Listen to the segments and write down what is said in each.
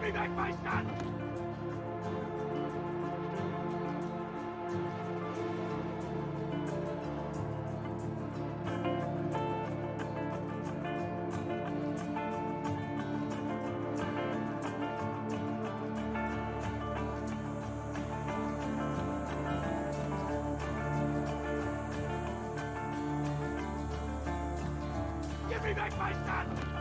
me back my son! Give me back my son!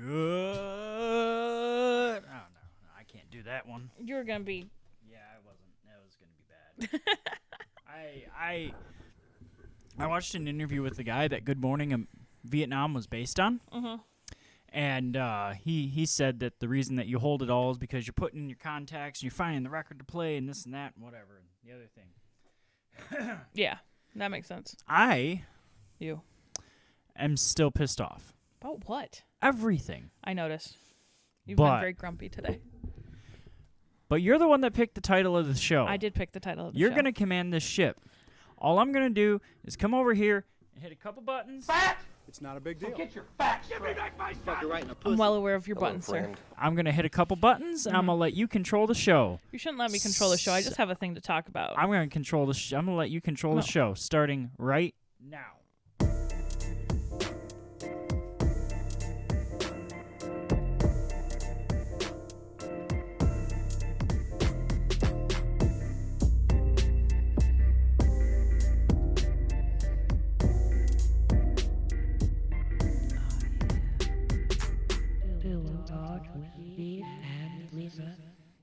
Good. Oh, no, I can't do that one. You're going to be... Yeah, I wasn't. That was going to be bad. I watched an interview with the guy that Good Morning Vietnam was based on. Mm-hmm. And he said that the reason that you hold it all is because you're putting in your contacts and you're finding the record to play and this and that and whatever. And the other thing. Yeah, that makes sense. You am still pissed off. About what? Everything. I noticed. You've been very grumpy today. But you're the one that picked the title of the show. I did pick the title of the show. You're going to command this ship. All I'm going to do is come over here and hit a couple buttons. Fat! It's not a big deal. Get your facts straight. Give me back my son! You're right in a pussy. I'm well aware of your buttons, sir. I'm going to hit a couple buttons, and I'm going to let you control the show. You shouldn't let me control the show. I just have a thing to talk about. I'm going to control the I'm going to let you control the show starting right now.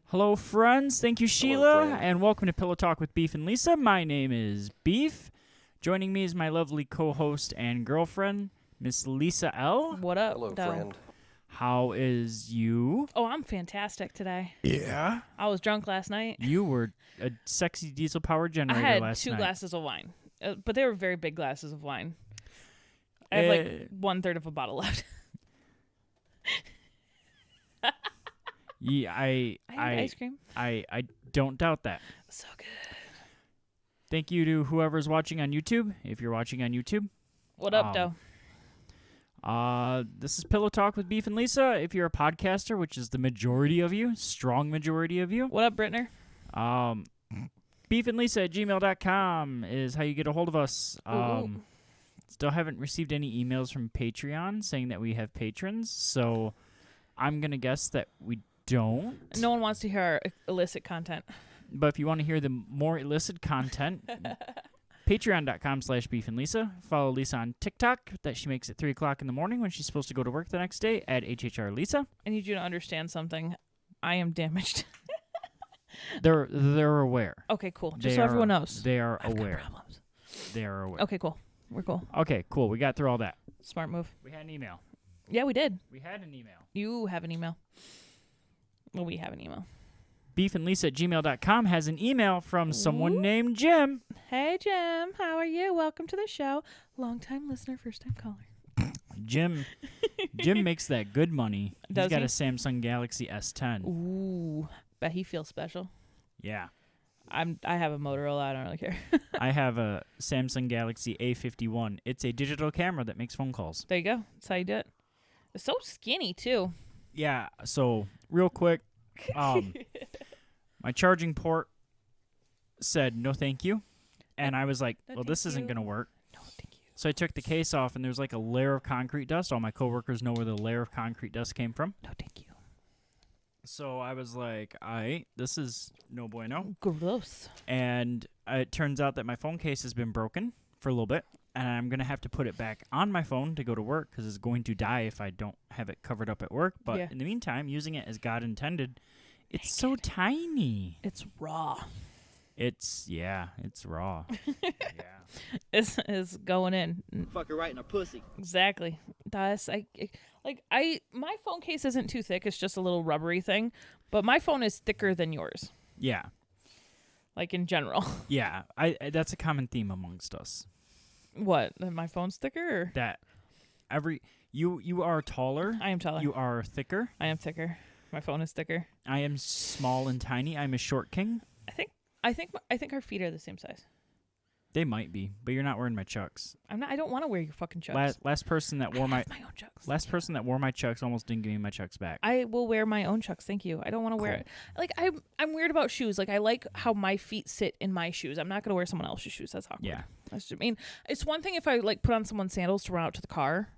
Hello, friends. Thank you, Sheila, and welcome to Pillow Talk with Beef and Lisa. My name is Beef. Joining me is my lovely co-host and girlfriend, Miss Lisa L. What up, Hello, though? friend. How is you? Oh, I'm fantastic today. Yeah. I was drunk last night. You were a sexy diesel power I generator had last 2 night. glasses of wine, but they were very big glasses of wine. I have like 1/3 of a bottle left. Yeah, I had ice cream. I don't doubt that. So good. Thank you to whoever's watching on YouTube. If you're watching on YouTube. What up, though? This is Pillow Talk with Beef and Lisa. If you're a podcaster, which is the majority of you, strong majority of you. What up, Brittner? beefandlisa@gmail.com is how you get a hold of us. Ooh. Still haven't received any emails from Patreon saying that we have patrons, so I'm going to guess that we don't. No one wants to hear our illicit content. But if you want to hear the more illicit content, patreon.com/beefandlisa. Follow Lisa on TikTok that she makes at 3 o'clock in the morning when she's supposed to go to work the next day at HHRLisa. I need you to understand something. I am damaged. They're aware. Okay, cool. Just so everyone knows. They are I've aware. got problems. They are aware. Okay, cool. We're cool. Okay, cool. We got through all that. Smart move. We had an email. Yeah, we did. We had an email. You have an email. Well, we have an email. beefandlisa@gmail.com has an email from someone named Jim. Hey, Jim. How are you? Welcome to the show. Long-time listener, first-time caller. Jim makes that good money. Does He's got he? a Samsung Galaxy S10. Ooh. Bet he feels special. Yeah. I have a Motorola. I don't really care. I have a Samsung Galaxy A51. It's a digital camera that makes phone calls. There you go. That's how you do it. It's so skinny, too. Yeah, so real quick, my charging port said no thank you, and I was like, well, this isn't going to work. No, thank you. So I took the case off, and there's like a layer of concrete dust. All my coworkers know where the layer of concrete dust came from. No, thank you. So I was like, all right, this is no bueno. Gross. And it turns out that my phone case has been broken for a little bit, and I'm going to have to put it back on my phone to go to work because it's going to die if I don't have it covered up at work. But in the meantime, using it as God intended, it's so tiny. It's raw. It's raw. Yeah. It's going in. Fuck her right in a pussy. Exactly. That's my phone case isn't too thick. It's just a little rubbery thing, but my phone is thicker than yours. Yeah. Like in general. Yeah. That's a common theme amongst us. What? That my phone's thicker? Or? That you are taller. I am taller. You are thicker. I am thicker. My phone is thicker. I am small and tiny. I'm a short king. I think our feet are the same size. They might be, but you're not wearing my Chucks. I'm not. I don't want to wear your fucking Chucks. Last person that wore my own Chucks. Last person that wore my Chucks almost didn't give me my Chucks back. I will wear my own Chucks. Thank you. I don't want to wear it. Like I'm weird about shoes. Like I like how my feet sit in my shoes. I'm not gonna wear someone else's shoes. That's awkward. Yeah. That's just, I mean, it's one thing if I like put on someone's sandals to run out to the car.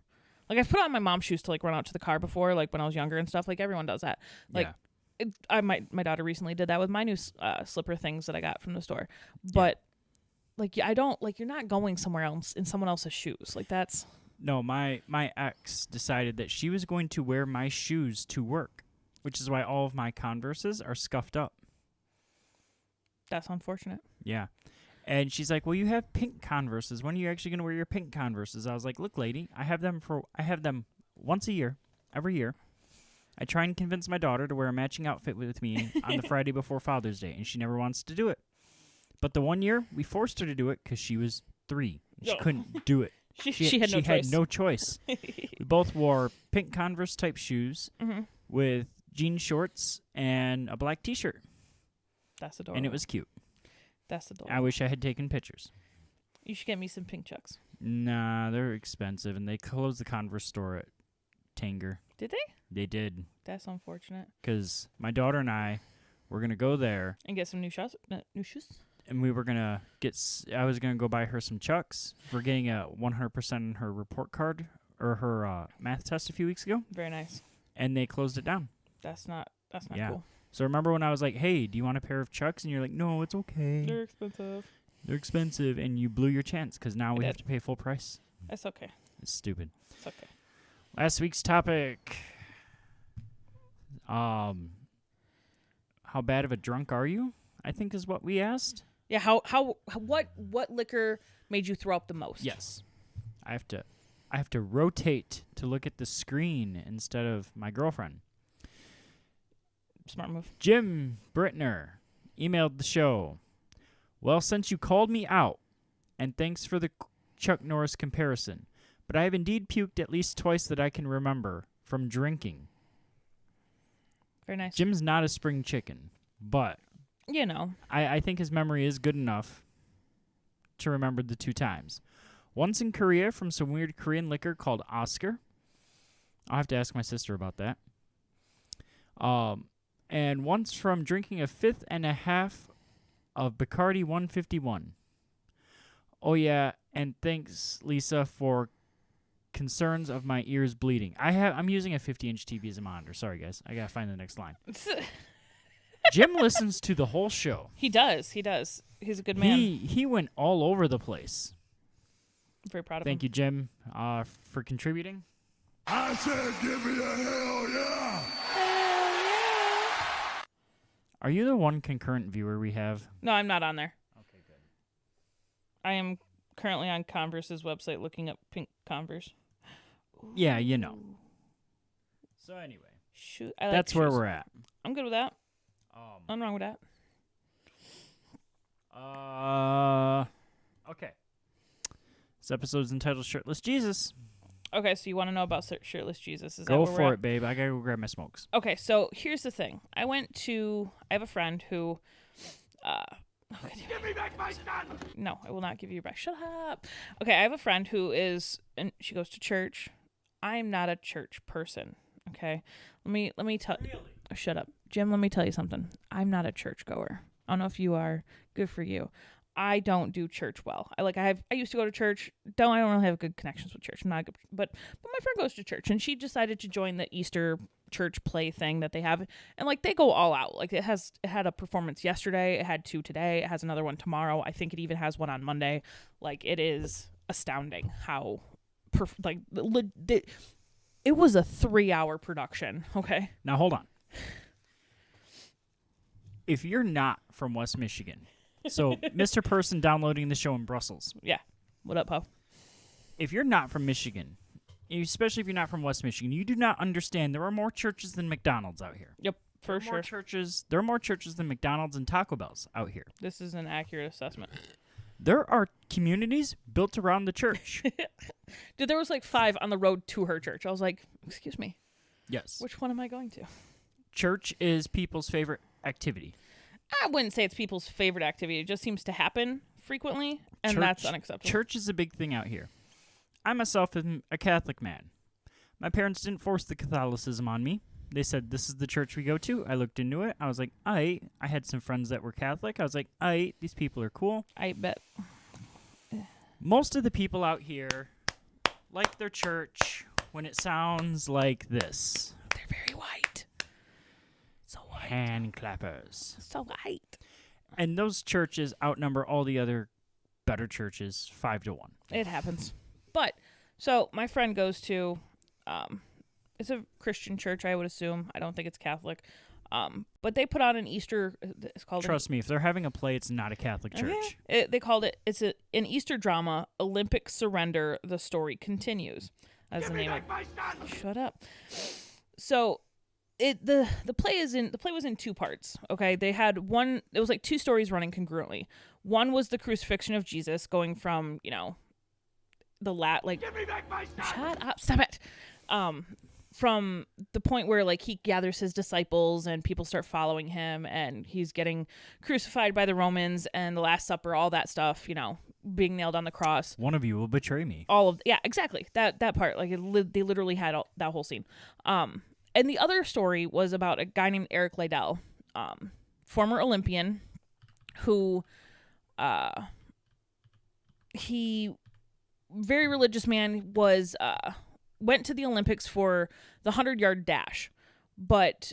Like I've put on my mom's shoes to like run out to the car before, like when I was younger and stuff. Like everyone does that. Like my daughter recently did that with my new slipper things that I got from the store. But like I don't like you're not going somewhere else in someone else's shoes. Like that's No, my ex decided that she was going to wear my shoes to work, which is why all of my Converses are scuffed up. That's unfortunate. Yeah. And she's like, well, you have pink Converses. When are you actually going to wear your pink Converses? I was like, look, lady, I have them once a year, every year. I try and convince my daughter to wear a matching outfit with me on the Friday before Father's Day, and she never wants to do it. But the one year, we forced her to do it because she was 3. She couldn't do it. She had no choice. We both wore pink Converse type shoes with jean shorts and a black T-shirt. That's adorable. And it was cute. That's adorable. I wish I had taken pictures. You should get me some pink Chucks. Nah, they're expensive, and they closed the Converse store at Tanger. Did they? They did. That's unfortunate. Because my daughter and I were going to go there. And get some new shoes? And we were going to I was going to go buy her some Chucks. We're getting a 100% on her report card, or her math test a few weeks ago. Very nice. And they closed it down. That's not cool. So remember when I was like, hey, do you want a pair of Chucks? And you're like, no, it's okay. They're expensive. They're expensive. And you blew your chance because now we have to pay full price. That's okay. It's stupid. It's okay. Last week's topic. How bad of a drunk are you? I think is what we asked. Yeah, what liquor made you throw up the most? Yes. I have to rotate to look at the screen instead of my girlfriend. Smart move. Jim Brittner emailed the show. Well, since you called me out, and thanks for the Chuck Norris comparison, but I have indeed puked at least twice that I can remember from drinking. Very nice. Jim's not a spring chicken, but you know, I think his memory is good enough to remember the 2 times. Once in Korea from some weird Korean liquor called Oscar. I'll have to ask my sister about that. And once from drinking a 5th and a half of Bacardi 151. Oh, yeah, and thanks, Lisa, for concerns of my ears bleeding. I'm using a 50-inch TV as a monitor. Sorry, guys. I got to find the next line. Jim listens to the whole show. He does. He's a good man. He went all over the place. I'm very proud of him. Thank you, Jim, for contributing. I said, give me a hell yeah! Are you the one concurrent viewer we have? No, I'm not on there. Okay, good. I am currently on Converse's website looking up pink Converse. Yeah, you know. So anyway, that's where we're at. I'm good with that. Nothing wrong with that. Okay. This episode's entitled Shirtless Jesus. Okay, so you want to know about Shirtless Jesus? Is go that where for it, babe. I gotta go grab my smokes. Okay, so here's the thing. I have a friend who... Give me back my son! No, I will not give you back. Shut up. Okay, I have a friend who is... and she goes to church. I'm not a church person, okay? Let me tell... Really? Oh, shut up. Jim, let me tell you something. I'm not a churchgoer. I don't know if you are. Good for you. I don't do church well. I used to go to church. I don't really have good connections with church. I'm not good, but my friend goes to church, and she decided to join the Easter church play thing that they have, and they go all out. It had a performance yesterday. It had 2 today. It has another one tomorrow. I think it even has one on Monday. It is astounding how it was a 3-hour production. Okay. Now hold on. If you're not from West Michigan. So, Mr. Person downloading the show in Brussels. Yeah. What up, Poe? If you're not from Michigan, especially if you're not from West Michigan, you do not understand there are more churches than McDonald's out here. Yep, for sure. There are more churches than McDonald's and Taco Bell's out here. This is an accurate assessment. There are communities built around the church. Dude, there was 5 on the road to her church. I was like, excuse me. Yes. Which one am I going to? Church is people's favorite activity. I wouldn't say it's people's favorite activity. It just seems to happen frequently, and that's unacceptable. Church is a big thing out here. I myself am a Catholic man. My parents didn't force the Catholicism on me. They said, this is the church we go to. I looked into it. I was like, I had some friends that were Catholic. I was like, these people are cool. I bet. Most of the people out here like their church when it sounds like this. They're very white. So white. Hand clappers. So white. And those churches outnumber all the other better churches 5-1. It happens. But So my friend goes to, it's a Christian church, I would assume. I don't think it's Catholic. But they put on an Easter. It's called. Trust me, if they're having a play, it's not a Catholic church. They called it. It's an Easter drama. Olympic Surrender. The story continues. That's the name of. Shut up. So, the play was in 2 parts. Okay, they had one. It was like 2 stories running congruently. One was the crucifixion of Jesus, going from Give me back my son! Shut up! Stop it. From the point where like he gathers his disciples and people start following him and he's getting crucified by the Romans and the Last Supper, all that stuff, being nailed on the cross. One of you will betray me. Exactly. That part, like they literally had that whole scene. And the other story was about a guy named Eric Liddell, former Olympian, who, he, very religious man, was, went to the Olympics for the 100-yard dash, but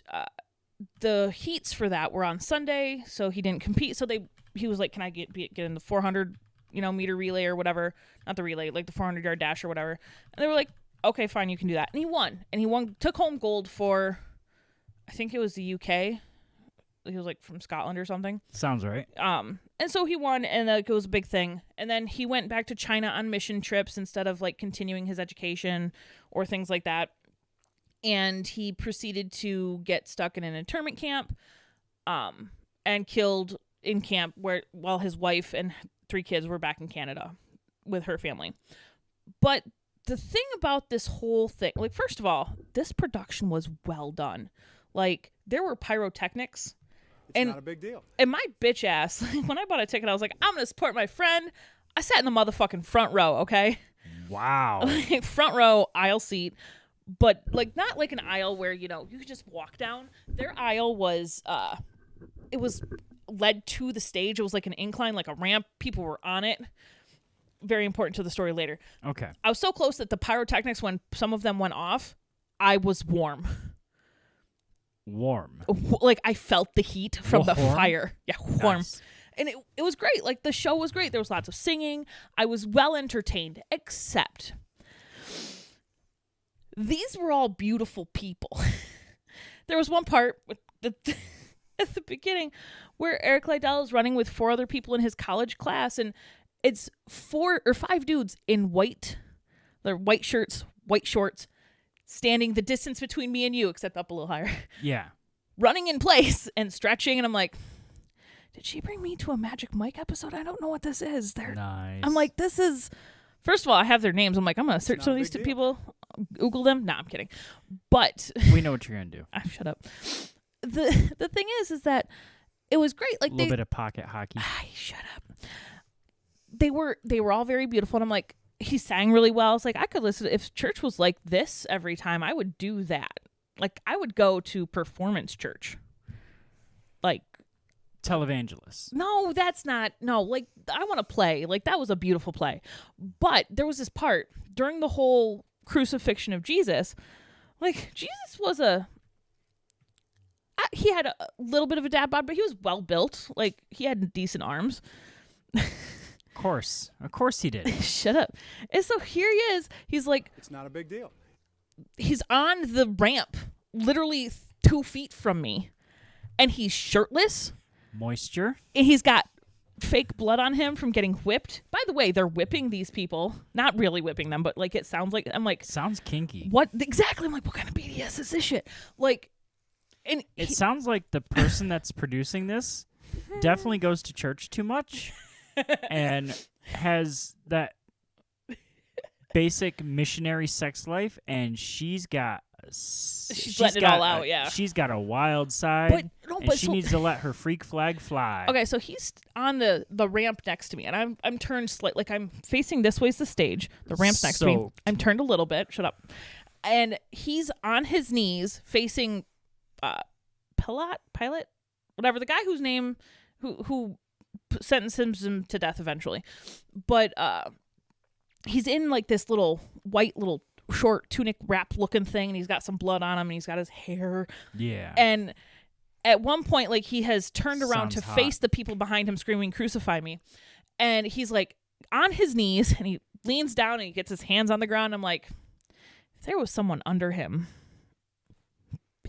the heats for that were on Sunday, so he didn't compete. So he was like, "Can I get in the 400 meter relay or whatever? Not the relay, like the 400-yard dash or whatever." And they were like, "Okay, fine, you can do that." And he won. Took home gold for, I think it was the UK. He was like from Scotland or something. Sounds right. And so he won, and it was a big thing. And then he went back to China on mission trips instead of like continuing his education or things like that. And he proceeded to get stuck in an internment camp, and killed in camp while his wife and 3 kids were back in Canada with her family. But the thing about this whole thing, like, first of all, this production was well done. Like, there were pyrotechnics. It's not a big deal. And my bitch ass, when I bought a ticket, I was like, I'm going to support my friend. I sat in the motherfucking front row, okay? Wow. Front row, aisle seat. But, like, not like an aisle where, you could just walk down. Their aisle was, it was led to the stage. It was like an incline, like a ramp. People were on it. Very important to the story later. Okay. I was so close that the pyrotechnics, when some of them went off, I was warm. Warm. Like, I felt the heat from the fire. Yeah, warm. Nice. And it was great. Like, the show was great. There was lots of singing. I was well entertained, except these were all beautiful people. There was one part at the beginning where Eric Liddell is running with 4 other people in his college class, and it's 4 or 5 dudes in white shirts, white shorts, standing the distance between me and you, except up a little higher. Yeah. Running in place and stretching, and I'm like, did she bring me to a Magic Mike episode? I don't know what this is. Nice. I'm like, this is... First of all, I have their names. I'm like, I'm going to search some of these people, Google them. Nah, I'm kidding. But... We know what you're going to do. Shut up. The thing is that it was great. Like, a little bit of pocket hockey. Shut up. They were all very beautiful, and I'm like, he sang really well. It's like, I could listen. If church was like this every time, I would do that. Like, I would go to performance church. Like, televangelist. No, that's not. No, like, I want to play. Like, that was a beautiful play. But there was this part during the whole crucifixion of Jesus. Like, Jesus was he had a little bit of a dad bod, but he was well built. Like, he had decent arms. Of course he did. Shut up. And so here he is. He's like, it's not a big deal. He's on the ramp, literally 2 feet from me, and he's shirtless. Moisture. And he's got fake blood on him from getting whipped. By the way, they're whipping these people. Not really whipping them, but like, it sounds like, I'm like, sounds kinky. What exactly? I'm like, what kind of BDS is this shit? Like, and it sounds like the person that's producing this definitely goes to church too much. And has that basic missionary sex life, and she's letting it all out. Yeah, she's got a wild side, but she needs to let her freak flag fly. Okay, so he's on the ramp next to me, and I'm turned slightly, like, I'm facing this way's the stage. The ramp's next to me. I'm turned a little bit. Shut up. And he's on his knees facing Pilate, whatever, the guy whose name who sentences him to death eventually. But he's in like this little white little short tunic wrap looking thing, and he's got some blood on him, and he's got his hair. Yeah. And at one point, like, he has turned around to face the people behind him screaming, "Crucify me." And he's like on his knees, and he leans down and he gets his hands on the ground. I'm like, if there was someone under him,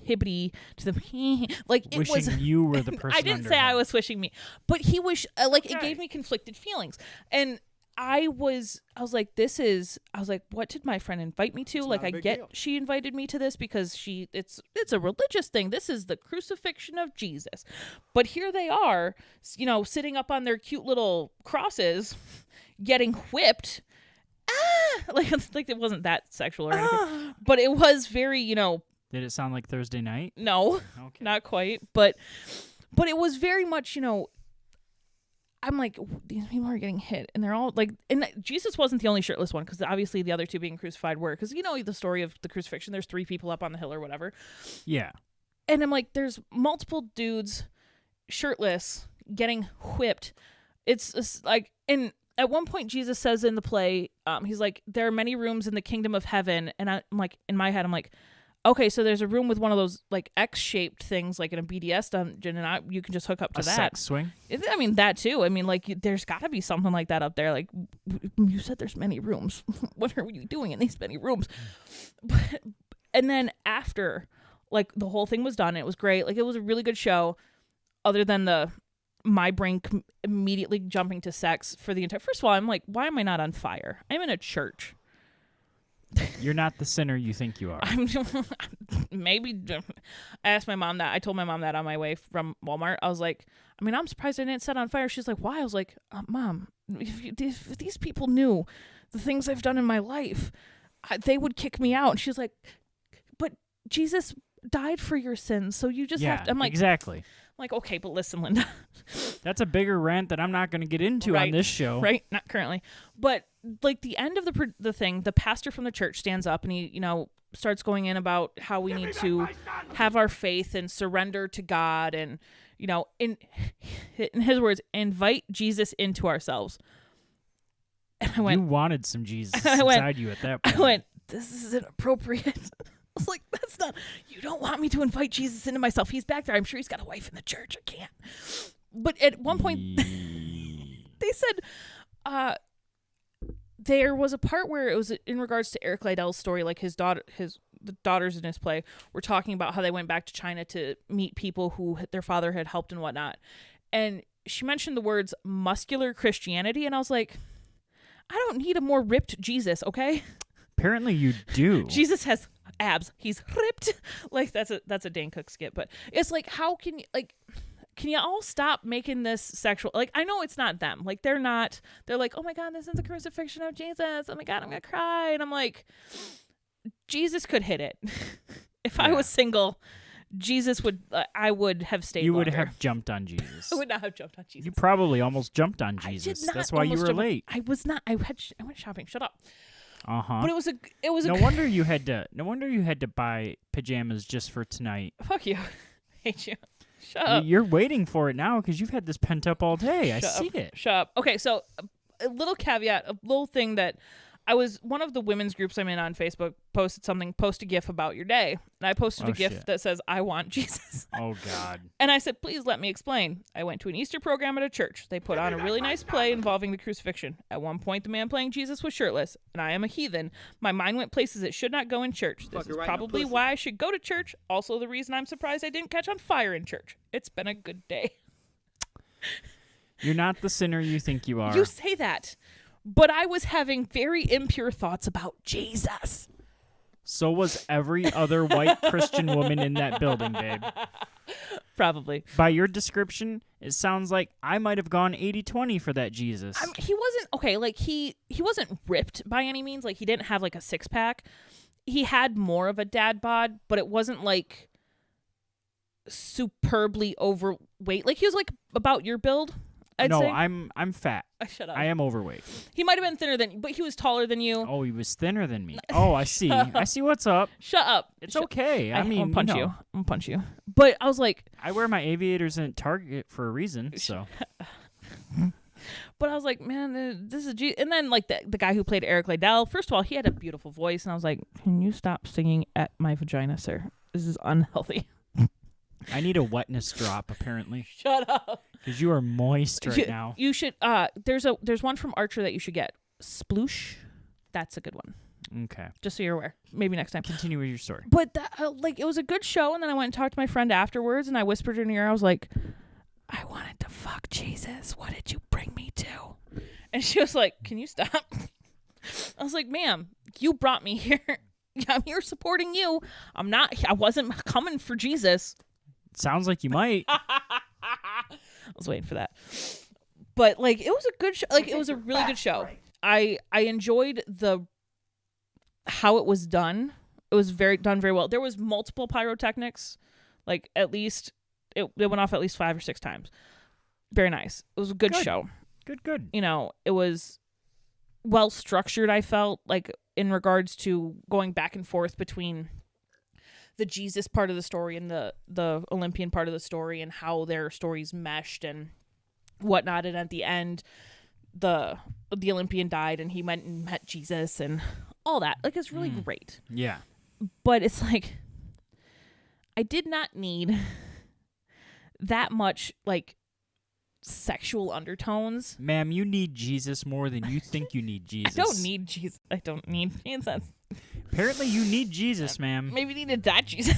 hibbity to the like it wishing was you were the person. I didn't under say him. I was wishing me, but he was like it gave me conflicted feelings, and I was like, what did my friend invite me to? It's like, not I a big get deal. she invited me to this because it's a religious thing. This is the crucifixion of Jesus. But here they are, you know, sitting up on their cute little crosses, getting whipped. Like it wasn't that sexual or anything, but it was very, you know. Did it sound like Thursday night? No, Okay. not quite. But it was very much, you know. I'm like, these people are getting hit, and they're all like, and Jesus wasn't the only shirtless one, because obviously the other two being crucified were, because you know the story of the crucifixion. There's 3 people up on the hill or whatever. Yeah. And I'm like, there's multiple dudes shirtless getting whipped. It's just like, and at one point Jesus says in the play, he's like, there are many rooms in the kingdom of heaven, and I'm like, in my head, I'm like, okay, so there's a room with one of those like X-shaped things, like in a BDS dungeon, and you can just hook up to A that. sex swing? I mean, that too. I mean, like, there's got to be something like that up there. Like, you said there's many rooms. What are you doing in these many rooms? And then after, like, the whole thing was done, it was great. Like, it was a really good show, other than my brain immediately jumping to sex for the entire. First of all, I'm like, why am I not on fire? I'm in a church. You're not the sinner you think you are. Maybe. I asked my mom that. I told my mom that on my way from Walmart. I was like, I mean, I'm surprised I didn't set on fire. She's like, why? I was like, Mom, if these people knew the things I've done in my life, they would kick me out. And she's like, but Jesus died for your sins, so you just have to. I'm like, exactly. I'm like, okay, but listen, Linda. That's a bigger rant that I'm not going to get into on this show. Right? Not currently. But like the end of the thing, the pastor from the church stands up and he, you know, starts going in about how we need to have our faith and surrender to God, and, you know, in his words, invite Jesus into ourselves. And I went, you wanted some Jesus inside you at that point. I went, this is inappropriate. I was like, that's not, you don't want me to invite Jesus into myself. He's back there. I'm sure he's got a wife in the church. I can't. But at one point, they said, there was a part where it was in regards to Eric Liddell's story, like the daughters in his play were talking about how they went back to China to meet people who their father had helped and whatnot. And she mentioned the words muscular Christianity. And I was like, I don't need a more ripped Jesus. Okay. Apparently you do. Jesus has abs. He's ripped. Like that's a Dane Cook skit, but it's like, how can you, like, can you all stop making this sexual? Like, I know it's not them. Like, they're like, oh my God, this is the crucifixion of Jesus. Oh my God, I'm going to cry. And I'm like, Jesus could hit it. If I was single, Jesus would, I would have stayed You longer. would have jumped on Jesus. I would not have jumped on Jesus. You probably almost jumped on I Jesus. did not That's why you almost were jump on- late. I was not. I went shopping. Shut up. Uh-huh. But it was No wonder you had to buy pajamas just for tonight. Fuck you. I hate you. Shut up. You're waiting for it now because you've had this pent up all day. I Shut see up. it. Shut up. Okay, so a little caveat, a little thing that one of the women's groups I'm in on Facebook post a GIF about your day. And I posted a GIF that says, I want Jesus. Oh, God. And I said, please let me explain. I went to an Easter program at a church. They put on a really nice play involving the crucifixion. At one point, the man playing Jesus was shirtless, and I am a heathen. My mind went places it should not go in church. This is probably why I should go to church. Also, the reason I'm surprised I didn't catch on fire in church. It's been a good day. You're not the sinner you think you are. You say that. But I was having very impure thoughts about Jesus. So was every other white Christian woman in that building, babe. Probably. By your description, it sounds like I might have gone 80-20 for that Jesus. He wasn't, okay, like he wasn't ripped by any means. Like he didn't have like a six pack. He had more of a dad bod, but it wasn't like superbly overweight. Like he was like about your build, I'd say. I'm fat. Shut up. I am overweight. He might have been thinner than, but he was taller than you. Oh, he was thinner than me. Oh, I see. I see what's up. Shut up. It's okay. I mean, I'm gonna punch you. I'm gonna punch you. But I was like, I wear my aviators in Target for a reason, so. But I was like, man, this is and then like the guy who played Eric Liddell. First of all, he had a beautiful voice, and I was like, can you stop singing at my vagina, sir? This is unhealthy. I need a wetness drop, apparently. Shut up. Because you are moist right now. You should. There's one from Archer that you should get. Sploosh. That's a good one. Okay. Just so you're aware. Maybe next time. Continue with your story. But it was a good show, and then I went and talked to my friend afterwards, and I whispered in her ear, I was like, I wanted to fuck Jesus. What did you bring me to? And she was like, can you stop? I was like, ma'am, you brought me here. I'm here supporting you. I wasn't coming for Jesus. Sounds like you might. I was waiting for that. But like, it was a good show. Like, it was a really good show. I enjoyed how it was done. It was done very well. There was multiple pyrotechnics. Like, at least it went off at least 5 or 6 times. Very nice. It was a good show. Good. You know, it was well structured, I felt, like, in regards to going back and forth between the Jesus part of the story and the Olympian part of the story, and how their stories meshed and whatnot. And at the end, the Olympian died and he went and met Jesus and all that. Like, it's really great. Yeah. But it's like, I did not need that much, like, sexual undertones. Ma'am, you need Jesus more than you think you need Jesus. I don't need Jesus. I don't need Jesus. Apparently you need Jesus, ma'am. Maybe needed that Jesus.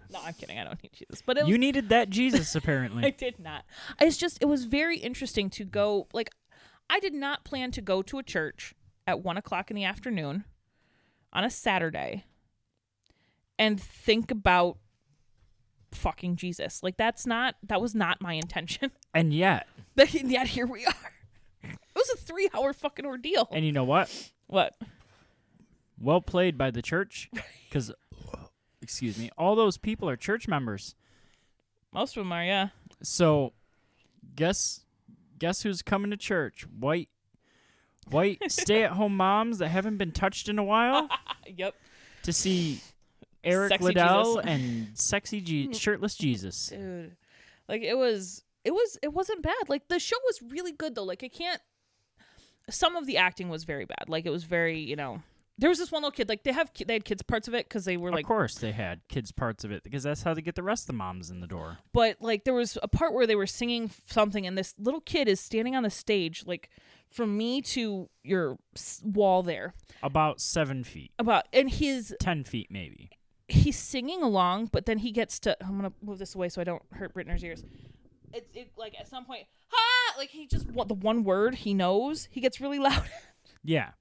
No, I'm kidding. I don't need Jesus. But you needed that Jesus, apparently. I did not. It was very interesting to go. Like, I did not plan to go to a church at 1:00 in the afternoon on a Saturday and think about fucking Jesus. Like, that was not my intention. And yet here we are. It was a 3-hour fucking ordeal. And you know what? What? Well played by the church, because, excuse me, all those people are church members. Most of them are, yeah. So, guess who's coming to church? White stay-at-home moms that haven't been touched in a while. Yep. To see Eric Sexy Liddell Jesus. and sexy shirtless Jesus. Dude, like, it wasn't bad. Like, the show was really good though. Like, some of the acting was very bad. Like, it was very, you know, there was this one little kid, like, they had kids parts of it because they were like, of course they had kids parts of it, because that's how they get the rest of the moms in the door. But like, there was a part where they were singing something, and this little kid is standing on the stage, like, from me to your wall there, about 7 feet. And he's 10 feet maybe. He's singing along, but then he gets to, I'm gonna move this away so I don't hurt Brittner's ears. It like, at some point, like, he just, the one word he knows, he gets really loud. Yeah.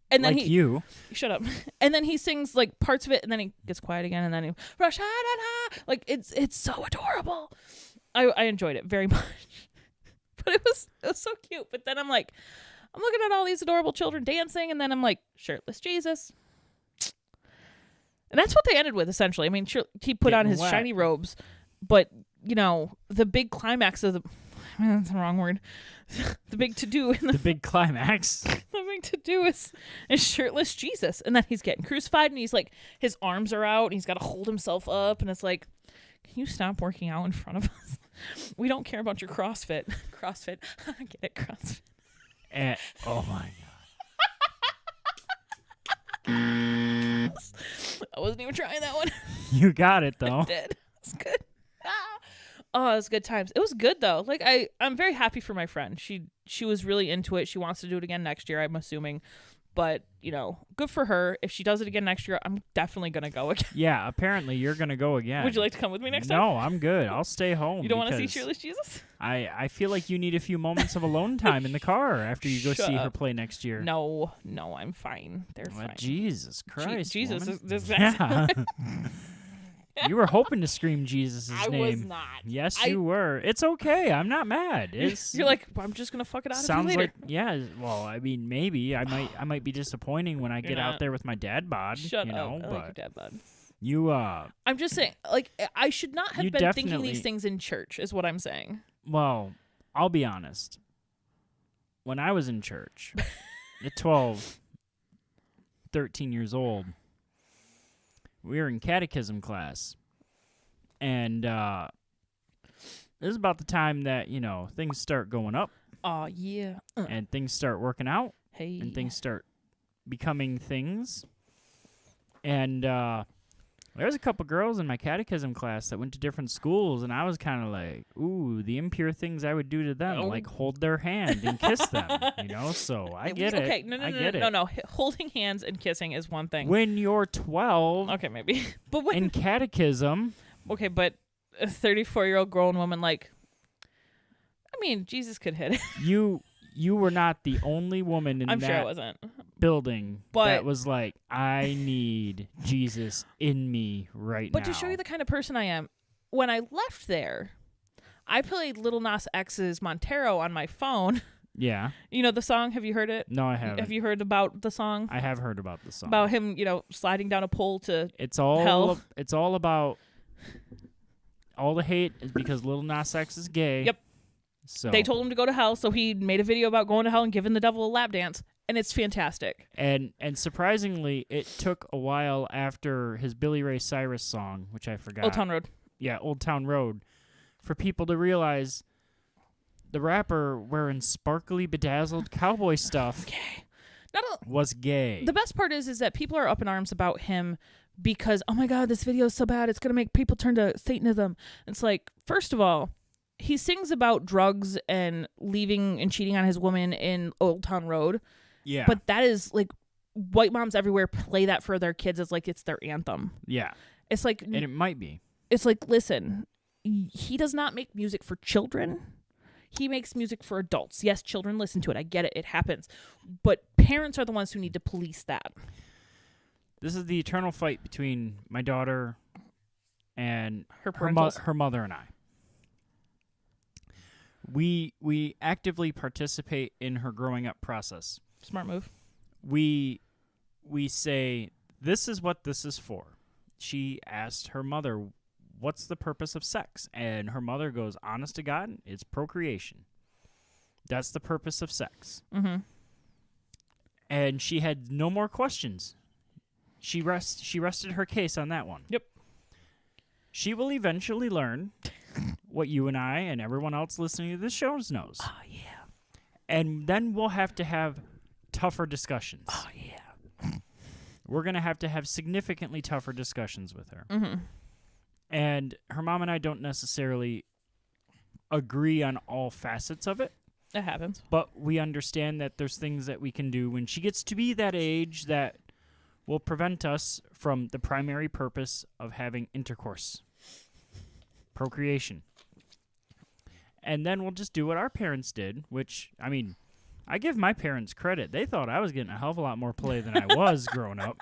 And then like you. Shut up. And then he sings like parts of it, and then he gets quiet again, and then he rush, like, it's so adorable. I enjoyed it very much. But it was so cute. But then I'm looking at all these adorable children dancing, and then I'm like, shirtless Jesus. And that's what they ended with, essentially. I mean, he put on his shiny robes, but, you know, the big climax of that's the wrong word. The big to-do. The big climax. The big to-do is shirtless Jesus. And then he's getting crucified, and he's like, his arms are out, and he's got to hold himself up, and it's like, can you stop working out in front of us? We don't care about your CrossFit. CrossFit. I get it, CrossFit. Oh, my God. I wasn't even trying that one. You got it, though. I did. It's good. Oh, it was good times. It was good, though. Like, I'm very happy for my friend. She was really into it. She wants to do it again next year, I'm assuming. But, you know, good for her. If she does it again next year, I'm definitely going to go again. Yeah, apparently you're going to go again. Would you like to come with me next time? No, I'm good. I'll stay home. You don't want to see Shirtless Jesus? I feel like you need a few moments of alone time in the car after you go see her play next year. No, I'm fine. They're fine. Jesus Christ, Jesus woman. is Yeah. You were hoping to scream Jesus' name. I was not. Yes, you were. It's okay. I'm not mad. You're like, I'm just gonna fuck it out sounds of you later. like, yeah. Well, I mean, maybe I might be disappointing when I get out there with my dad bod. Shut you know, up. I but like your dad bod. You I'm just saying, like, I should not have you been thinking definitely- these things in church, is what I'm saying. Well, I'll be honest. When I was in church, at 12, 13 years old, we were in catechism class. And this is about the time that, you know, things start going up. Oh, yeah. And things start working out. Hey. And things start becoming things. And There was a couple girls in my catechism class that went to different schools, and I was kind of like, ooh, the impure things I would do to them, like hold their hand and kiss them, you know? So I get it. Okay, no. Holding hands and kissing is one thing. When you're 12, okay, maybe. But when in catechism. Okay, but a 34-year-old grown woman, like, I mean, Jesus could hit it. You were not the only woman in I'm that sure I wasn't. building but, that was like, I need Jesus in me right now. But to show you the kind of person I am, when I left there, I played Lil Nas X's Montero on my phone. Yeah. You know the song? Have you heard it? No, I haven't. Have you heard about the song? I have heard about the song. About him, sliding down a pole to It's all hell. It's all about all the hate is because Lil Nas X is gay. Yep. So they told him to go to hell, so he made a video about going to hell and giving the devil a lap dance, and it's fantastic. And surprisingly, it took a while after his Billy Ray Cyrus song, which I forgot. Old Town Road. Yeah, Old Town Road, for people to realize the rapper wearing sparkly, bedazzled cowboy stuff was gay. The best part is that people are up in arms about him because, oh my God, this video is so bad, it's going to make people turn to Satanism. It's like, first of all, he sings about drugs and leaving and cheating on his woman in Old Town Road. Yeah. But that is like, white moms everywhere play that for their kids as like it's their anthem. Yeah. It's like, and it might be. It's like, listen, he does not make music for children. He makes music for adults. Yes, children listen to it. I get it. It happens. But parents are the ones who need to police that. This is the eternal fight between my daughter and her mother and I. We actively participate in her growing up process. Smart move. We say, this is what this is for. She asked her mother, what's the purpose of sex? And her mother goes, honest to God, it's procreation. That's the purpose of sex. Mm-hmm. And she had no more questions. She rested her case on that one. Yep. She will eventually learn what you and I and everyone else listening to this show knows. Oh, yeah. And then we'll have to have tougher discussions. Oh, yeah. We're going to have significantly tougher discussions with her. Mm-hmm. And her mom and I don't necessarily agree on all facets of it. It happens. But we understand that there's things that we can do when she gets to be that age that will prevent us from the primary purpose of having intercourse. Procreation. And then we'll just do what our parents did, which, I mean, I give my parents credit. They thought I was getting a hell of a lot more play than I was growing up.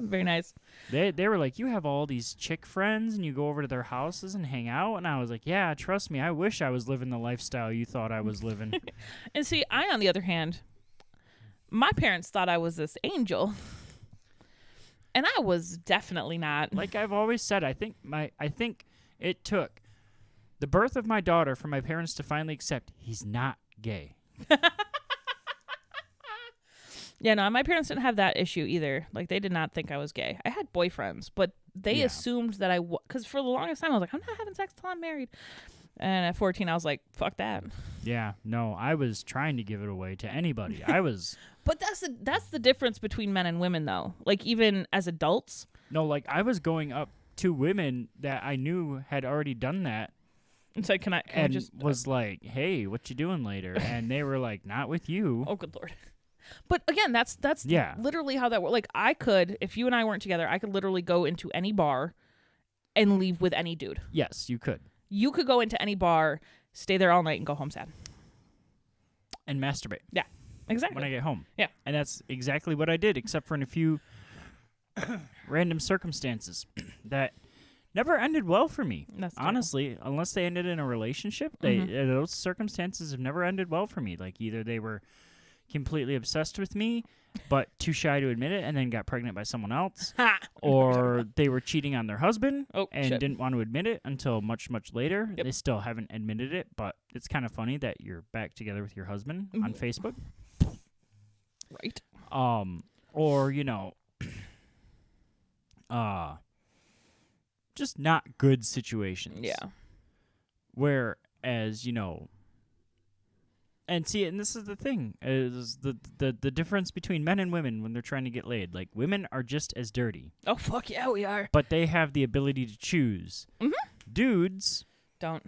Very nice. They were like, you have all these chick friends and you go over to their houses and hang out? And I was like, yeah, trust me, I wish I was living the lifestyle you thought I was living. And see, I, on the other hand, my parents thought I was this angel. And I was definitely not. Like I've always said, I think it took the birth of my daughter for my parents to finally accept he's not gay. Yeah, no, my parents didn't have that issue either. Like, they did not think I was gay. I had boyfriends, but they assumed that I was. Because for the longest time, I was like, I'm not having sex till I'm married. And at 14, I was like, fuck that. Yeah, no, I was trying to give it away to anybody. I was. But that's the difference between men and women, though. Like, even as adults. No, like, I was going up to women that I knew had already done that. And said, can I just. Was like, hey, what you doing later? And they were like, not with you. Oh, good Lord. But again, that's literally how that works. Like, I could, if you and I weren't together, I could literally go into any bar and leave with any dude. Yes, you could. You could go into any bar, stay there all night, and go home sad. And masturbate. Yeah, exactly. When I get home. Yeah. And that's exactly what I did, except for in a few random circumstances that never ended well for me. Honestly, unless they ended in a relationship, those circumstances have never ended well for me. Like, either they were completely obsessed with me, but too shy to admit it, and then got pregnant by someone else, or they were cheating on their husband didn't want to admit it until much, much later. Yep. They still haven't admitted it, but it's kind of funny that you're back together with your husband on Facebook. Right. Or, just not good situations. Yeah. Whereas, And see, and this is the thing, is the difference between men and women when they're trying to get laid. Like, women are just as dirty. Oh, fuck yeah, we are. But they have the ability to choose. Mm-hmm. Dudes don't.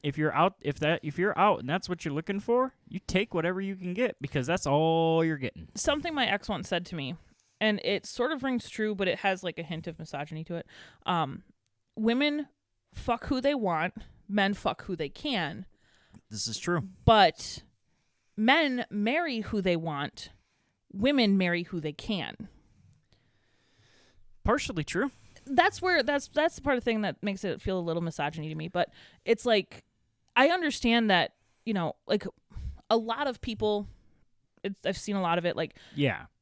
If you're out and that's what you're looking for, you take whatever you can get because that's all you're getting. Something my ex once said to me, and it sort of rings true, but it has like a hint of misogyny to it. Women fuck who they want, men fuck who they can. This is true. But men marry who they want, women marry who they can. Partially true. That's the part of the thing that makes it feel a little misogyny to me. But it's like, I understand that, like a lot of people, I've seen a lot of it, like,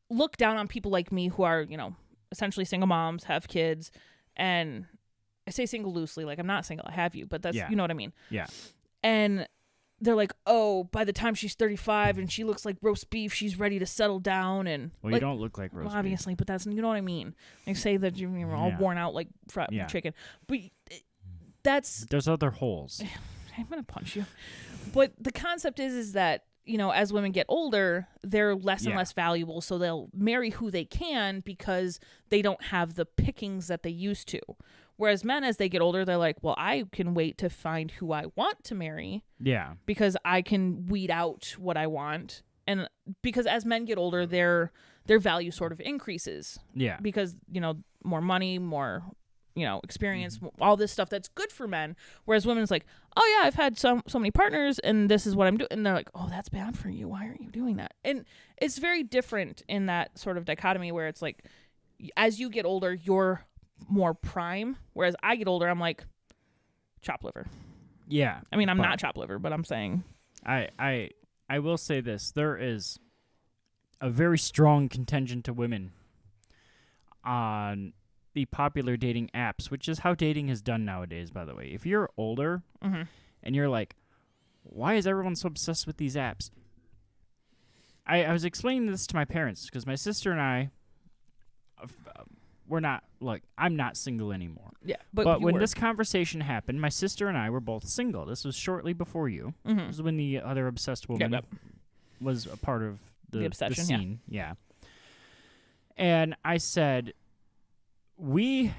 look down on people like me who are, essentially single moms, have kids, and I say single loosely, like I'm not single, I have you, but that's, you know what I mean? Yeah. And they're like, oh, by the time she's 35 and she looks like roast beef, she's ready to settle down. And well, you don't look like roast beef. Obviously, but that's, you know what I mean? They say that you're all worn out like fried chicken. But there's other holes. I'm going to punch you. But the concept is that, as women get older, they're less and less valuable. So they'll marry who they can because they don't have the pickings that they used to. Whereas men, as they get older, they're like, well, I can wait to find who I want to marry. Yeah. Because I can weed out what I want. And because as men get older, their value sort of increases. Yeah. Because, more money, more, experience, all this stuff that's good for men. Whereas women's like, oh, yeah, I've had so many partners and this is what I'm doing. And they're like, oh, that's bad for you. Why aren't you doing that? And it's very different in that sort of dichotomy where it's like, as you get older, you're more prime, whereas I get older, I'm like chop liver. Yeah. I mean, I'm not chop liver, but I'm saying I will say this. There is a very strong contingent of women on the popular dating apps, which is how dating is done nowadays, by the way. If you're older and you're like, why is everyone so obsessed with these apps? I was explaining this to my parents because my sister and I we're not, like, I'm not single anymore. Yeah. But when this conversation happened, my sister and I were both single. This was shortly before you. This was when the other obsessed woman was a part of the obsession, the scene. Yeah. And I said, men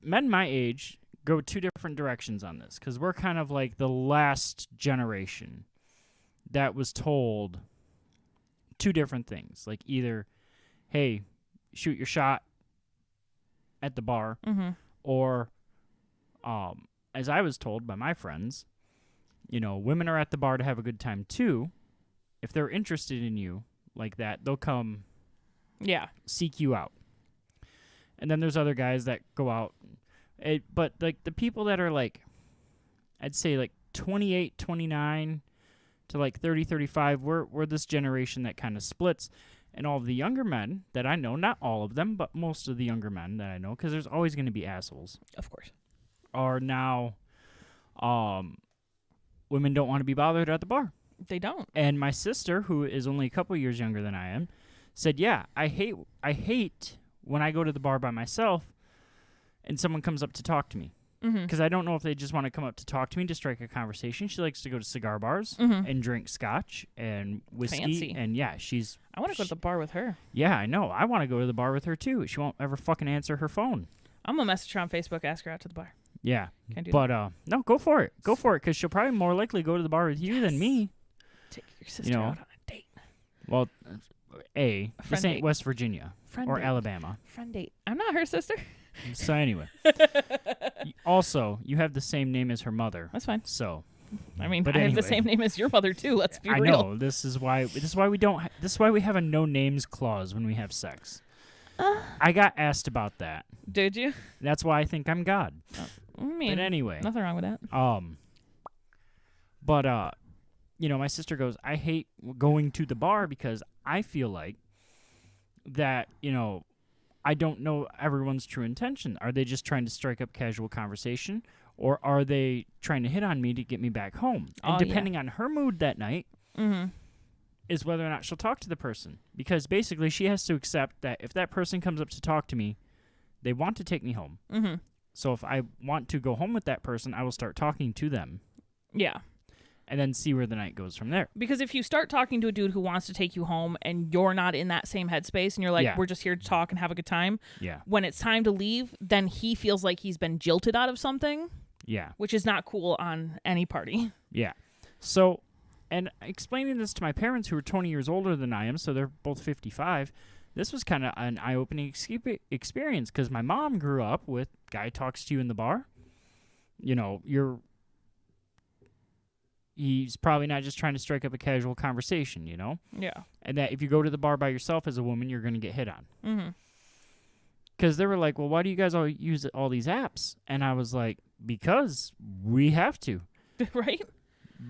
my age go two different directions on this because we're kind of like the last generation that was told two different things. Like either, hey, shoot your shot at the bar, or as I was told by my friends, women are at the bar to have a good time too. If they're interested in you like that, they'll come seek you out. And then there's other guys that go out, but like the people that are like, I'd say like 28, 29 to like 30, 35, we're this generation that kind of splits. And all of the younger men that I know, not all of them, but most of the younger men that I know, because there's always going to be assholes. Of course. Are now, women don't want to be bothered at the bar. They don't. And my sister, who is only a couple years younger than I am, said, yeah, I hate when I go to the bar by myself and someone comes up to talk to me. Because I don't know if they just want to come up to talk to me to strike a conversation. She likes to go to cigar bars and drink scotch and whiskey. Fancy. And yeah, I want to go to the bar with her. Yeah, I know. I want to go to the bar with her too. She won't ever fucking answer her phone. I'm going to message her on Facebook, ask her out to the bar. Yeah. But no, go for it. Go for it, because she'll probably more likely go to the bar with you than me. Take your sister out on a date. Well, this ain't West Virginia or Alabama. Friend date. I'm not her sister. So anyway, also you have the same name as her mother. That's fine. So, I mean, I have the same name as your mother too. Let's be real. I know. This is why we don't. This is why we have a no names clause when we have sex. I got asked about that. Did you? That's why I think I'm God. I mean, but anyway, nothing wrong with that. But my sister goes, I hate going to the bar because I feel like that, I don't know everyone's true intention. Are they just trying to strike up casual conversation, or are they trying to hit on me to get me back home? And depending on her mood that night is whether or not she'll talk to the person. Because basically she has to accept that if that person comes up to talk to me, they want to take me home. So if I want to go home with that person, I will start talking to them. Yeah. and then see where the night goes from there. Because if you start talking to a dude who wants to take you home and you're not in that same headspace and you're like, we're just here to talk and have a good time. Yeah. When it's time to leave, then he feels like he's been jilted out of something. Yeah. Which is not cool on any party. Yeah. So, and explaining this to my parents who are 20 years older than I am, so they're both 55, this was kind of an eye-opening experience because my mom grew up with guy talks to you in the bar. You know, he's probably not just trying to strike up a casual conversation, you know? Yeah. And that if you go to the bar by yourself as a woman, you're going to get hit on. Mm-hmm. Because they were like, well, why do you guys all use all these apps? And I was like, because we have to. Right?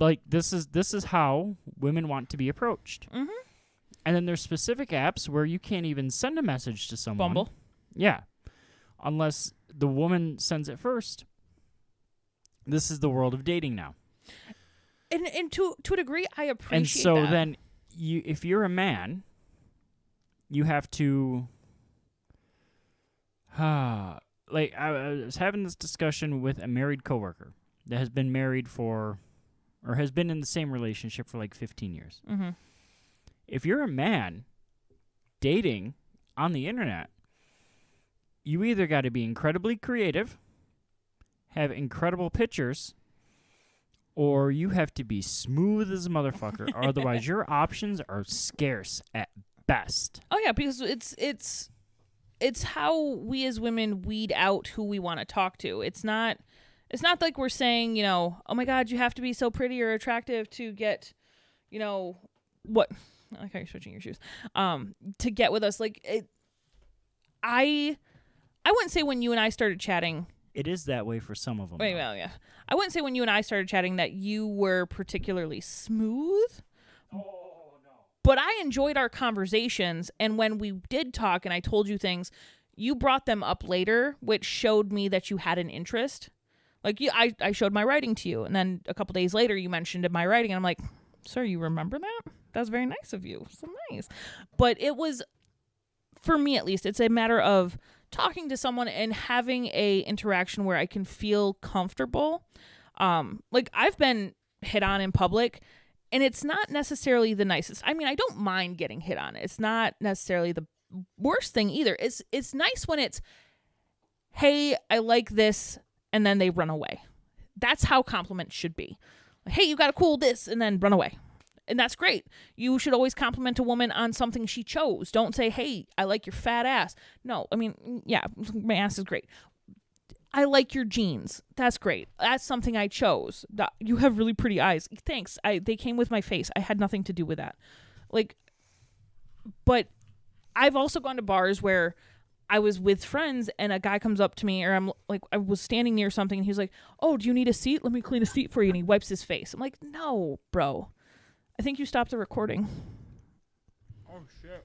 Like, this is how women want to be approached. Mm-hmm. And then there's specific apps where you can't even send a message to someone. Bumble. Yeah. Unless the woman sends it first. This is the world of dating now. And to a degree, I appreciate and so that. then, if you're a man, you have to... like, I was having this discussion with a married coworker that has been married for... or has been in the same relationship for like 15 years. Mm-hmm. If you're a man dating on the internet, you either got to be incredibly creative, have incredible pictures, or you have to be smooth as a motherfucker, or otherwise your options are scarce at best. Oh yeah, because it's how we as women weed out who we want to talk to. It's not like we're saying, you know, oh my God, you have to be so pretty or attractive to get, you know, what. I like how you're switching your shoes. To get with us, like I wouldn't say when you and I started chatting. It is that way for some of them. Well, yeah. I wouldn't say when you and I started chatting that you were particularly smooth. Oh no. But I enjoyed our conversations, and when we did talk, and I told you things, you brought them up later, which showed me that you had an interest. Like I showed my writing to you, and then a couple days later, you mentioned my writing, and I'm like, sir, you remember that? That's very nice of you. So nice. But it was, for me at least, it's a matter of talking to someone and having a interaction where I can feel comfortable. Like I've been hit on in public, and it's not necessarily the nicest. I mean, I don't mind getting hit on. It's not necessarily the worst thing either. It's nice when it's, hey, I like this, and then they run away. That's how compliments should be. Hey, you got a cool this, and then run away. And that's great. You should always compliment a woman on something she chose. Don't say, hey, I like your fat ass. No, I mean, yeah, my ass is great. I like your jeans. That's great. That's something I chose. You have really pretty eyes. Thanks. They came with my face. I had nothing to do with that. Like, but I've also gone to bars where I was with friends and a guy comes up to me, or I'm like, I was standing near something and he's like, oh, do you need a seat? Let me clean a seat for you. And he wipes his face. I'm like, no, bro. I think you stopped the recording. Oh, shit.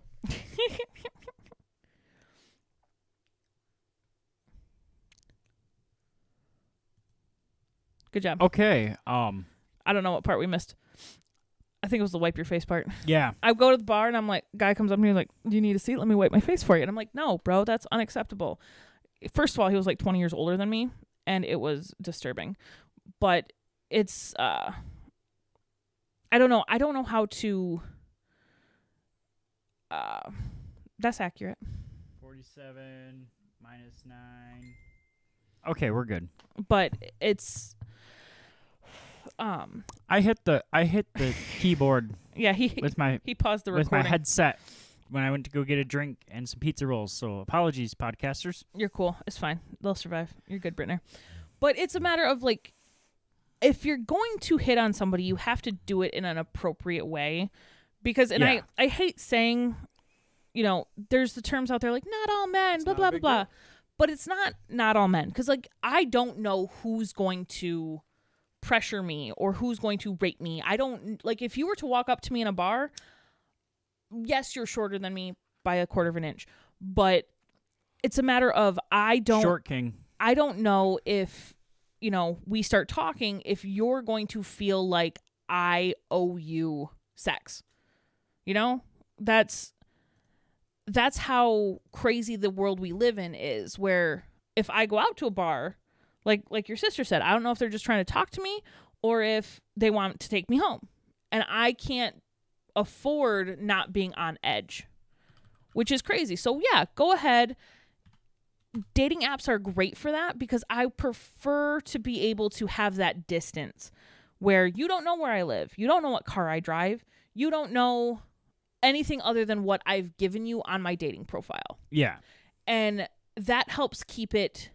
Good job. Okay. I don't know what part we missed. I think it was the wipe your face part. Yeah. I go to the bar and I'm like, guy comes up to me like, do you need a seat? Let me wipe my face for you. And I'm like, no, bro, that's unacceptable. First of all, he was like 20 years older than me, and it was disturbing. But it's, I don't know. I don't know how to, that's accurate. 47 minus 9. Okay, we're good. But it's, I hit the keyboard. Yeah, he paused the recording with my headset when I went to go get a drink and some pizza rolls. So apologies, podcasters. You're cool. It's fine. They'll survive. You're good, Brittner. But it's a matter of like, if you're going to hit on somebody, you have to do it in an appropriate way. Because, and yeah. I hate saying, you know, there's the terms out there like not all men, It's blah, not blah, a blah, big blah. deal. But it's not all men. Because like, I don't know who's going to pressure me or who's going to rate me. I don't, like, if you were to walk up to me in a bar, yes, you're shorter than me by a quarter of an inch, but it's a matter of Short king. I don't know if, you know, we start talking, if you're going to feel like I owe you sex. You know, that's how crazy the world we live in is, where if I go out to a bar, like your sister said, I don't know if they're just trying to talk to me or if they want to take me home. And I can't afford not being on edge, which is crazy. So yeah, go ahead. Dating apps are great for that because I prefer to be able to have that distance where you don't know where I live. You don't know what car I drive. You don't know anything other than what I've given you on my dating profile. Yeah. And that helps keep it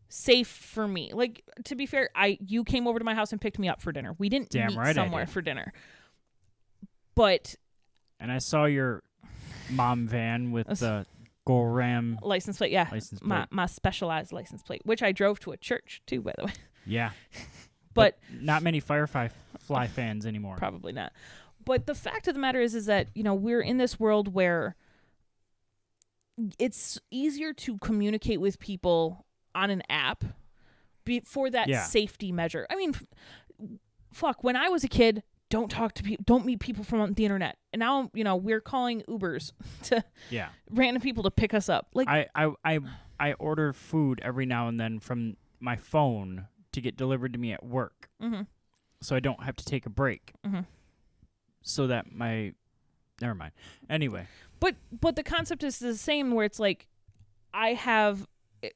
safe for me. Like, to be fair, you came over to my house and picked me up for dinner. We didn't meet somewhere for dinner. But and I saw your mom van with the Goram license plate. Yeah. License plate. My specialized license plate, which I drove to a church too, by the way. Yeah. But not many Firefly fans anymore. Probably not. But the fact of the matter is that, we're in this world where it's easier to communicate with people on an app for that safety measure. I mean, fuck, when I was a kid, don't talk to people, don't meet people from the internet. And now, we're calling Ubers to random people to pick us up. Like I order food every now and then from my phone to get delivered to me at work. Mm-hmm. So I don't have to take a break. Mm-hmm. So that never mind. Anyway. But the concept is the same where it's like I have,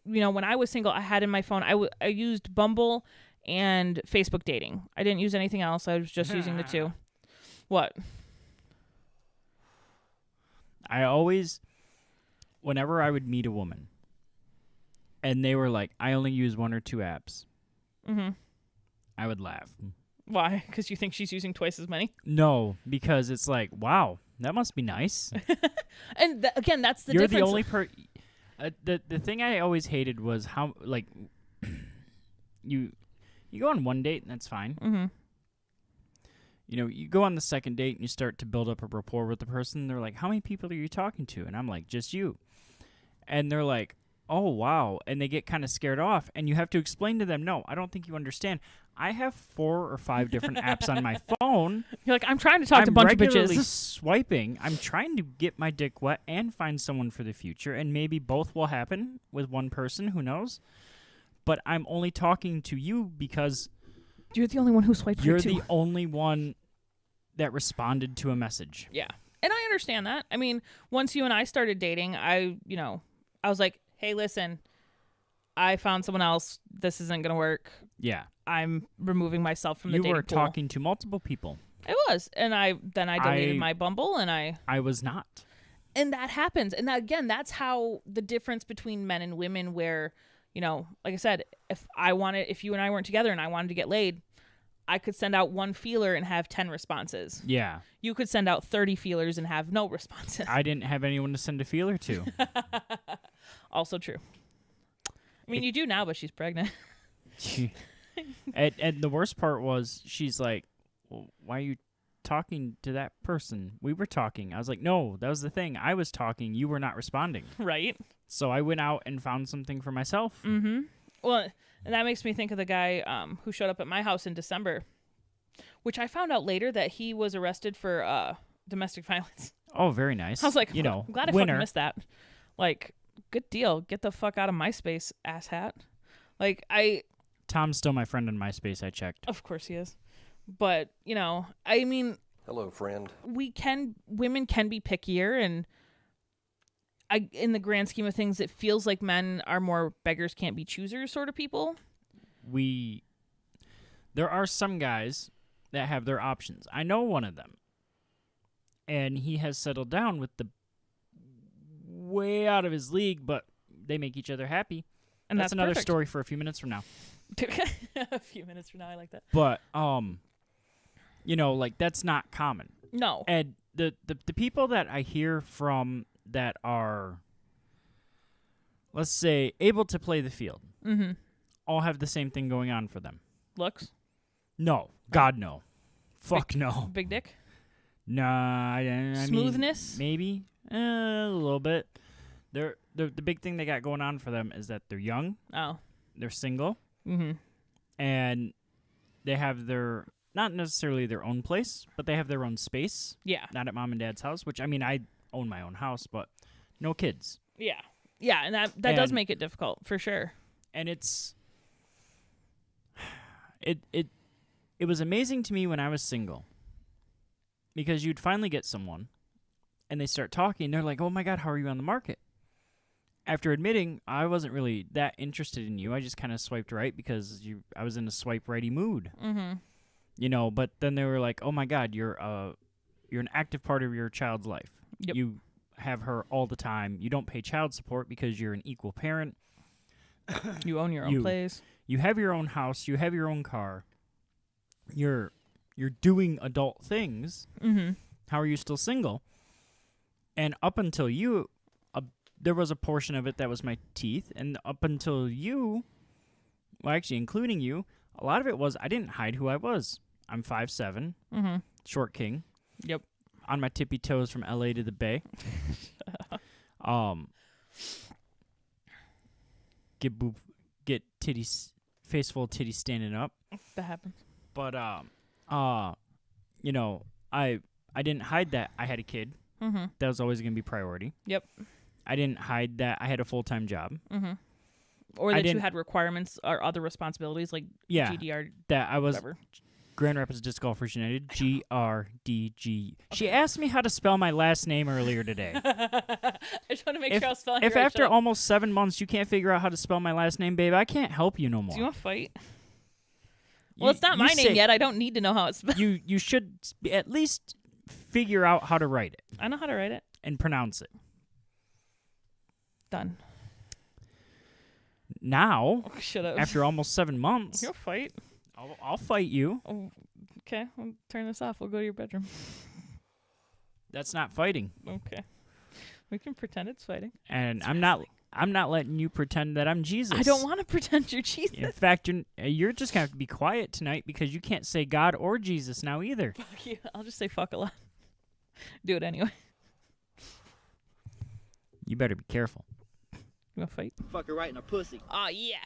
when I was single, I had in my phone, I used Bumble and Facebook dating. I didn't use anything else. I was just using the two. What? I always, whenever I would meet a woman and they were like, I only use 1 or 2 apps, I would laugh. Why? Because you think she's using twice as many? No, because it's like, wow, that must be nice. And again, that's the You're difference. the only the thing I always hated was how, like, you go on one date and that's fine. Mm-hmm. You go on the second date and you start to build up a rapport with the person. They're like, how many people are you talking to? And I'm like, just you. And they're like, oh, wow. And they get kind of scared off. And you have to explain to them, no, I don't think you understand. I have 4 or 5 different apps on my phone. You're like, I'm trying to talk to a bunch of bitches. I'm regularly swiping. I'm trying to get my dick wet and find someone for the future. And maybe both will happen with one person. Who knows? But I'm only talking to you because you're the only one who swiped you're right too. the only one that responded to a message. Yeah. And I understand that. I mean, once you and I started dating, I was like, hey, listen, I found someone else. This isn't going to work. Yeah. I'm removing myself from the dating pool. You were pool. talking to multiple people. I was. And I deleted my Bumble and I was not. And that happens. And that, again, that's how the difference between men and women where, like I said, if you and I weren't together and I wanted to get laid, I could send out 1 feeler and have 10 responses. Yeah. You could send out 30 feelers and have no responses. I didn't have anyone to send a feeler to. Also true. I mean, you do now, but she's pregnant. And the worst part was she's like, well, why are you talking to that person? We were talking. I was like, no, that was the thing. I was talking. You were not responding. Right. So I went out and found something for myself. Mm-hmm. Well, and that makes me think of the guy who showed up at my house in December, which I found out later that he was arrested for domestic violence. Oh, very nice. I was like, I'm glad I fucking missed that. Like, good deal. Get the fuck out of MySpace, asshat. Like, Tom's still my friend on MySpace, I checked. Of course he is. But, I mean... Hello, friend. Women can be pickier, and in the grand scheme of things, it feels like men are more beggars can't be choosers sort of people. There are some guys that have their options. I know one of them. And he has settled down with the way out of his league, but they make each other happy. And that's another story for a few minutes from now. A few minutes from now, I like that. But, like, that's not common. No. And the people that I hear from that are, let's say, able to play the field, all have the same thing going on for them. Looks? No. God, no. Fuck no. Big dick? Nah. I Smoothness? mean, maybe. A little bit. The big thing they got going on for them is that they're young. Oh. They're single. Mm-hmm. And they have not necessarily their own place, but they have their own space. Yeah. Not at mom and dad's house, which, I mean, I own my own house, but no kids. Yeah. Yeah, and that does make it difficult, for sure. And it was amazing to me when I was single because you'd finally get someone and they start talking. They're like, oh, my God, how are you on the market? After admitting I wasn't really that interested in you, I just kind of swiped right because I was in a swipe righty mood. Mm-hmm. You know, but then they were like, oh, my God, you're an active part of your child's life. Yep. You have her all the time. You don't pay child support because you're an equal parent. You own your own place. You have your own house. You have your own car. You're doing adult things. Mm-hmm. How are you still single? And up until you, there was a portion of it that was my teeth. And up until you, well, actually, including you, a lot of it was I didn't hide who I was. I'm 5'7", short king. Yep. On my tippy toes from L.A. to the Bay. Get titties, face full of titties standing up. That happens. But you know, I didn't hide that I had a kid. Mm-hmm. That was always going to be priority. Yep. I didn't hide that I had a full-time job. Mm-hmm. Or that you had requirements or other responsibilities like GDR. That I was whatever. Grand Rapids Disc Golfers United, GRDG. She asked me how to spell my last name earlier today. I just want to make sure I was spelling it If right. after almost 7 months you can't figure out how to spell my last name, babe, I can't help you no more. Do you want to fight? Well, it's not my name yet. I don't need to know how it's spelled. You should at least figure out how to write it. I know how to write it. And pronounce it. Done. Now, Shut up. after almost 7 months, You'll fight. I'll fight you. Oh, okay, I'll turn this off. We'll go to your bedroom. That's not fighting. Okay. We can pretend it's fighting. And I'm not letting you pretend that I'm Jesus. I don't want to pretend you're Jesus. In fact, you're just going to have to be quiet tonight because you can't say God or Jesus now either. Fuck you. I'll just say fuck a lot. Do it anyway. You better be careful. You want to fight? Fuck her right in her pussy. Oh, yeah.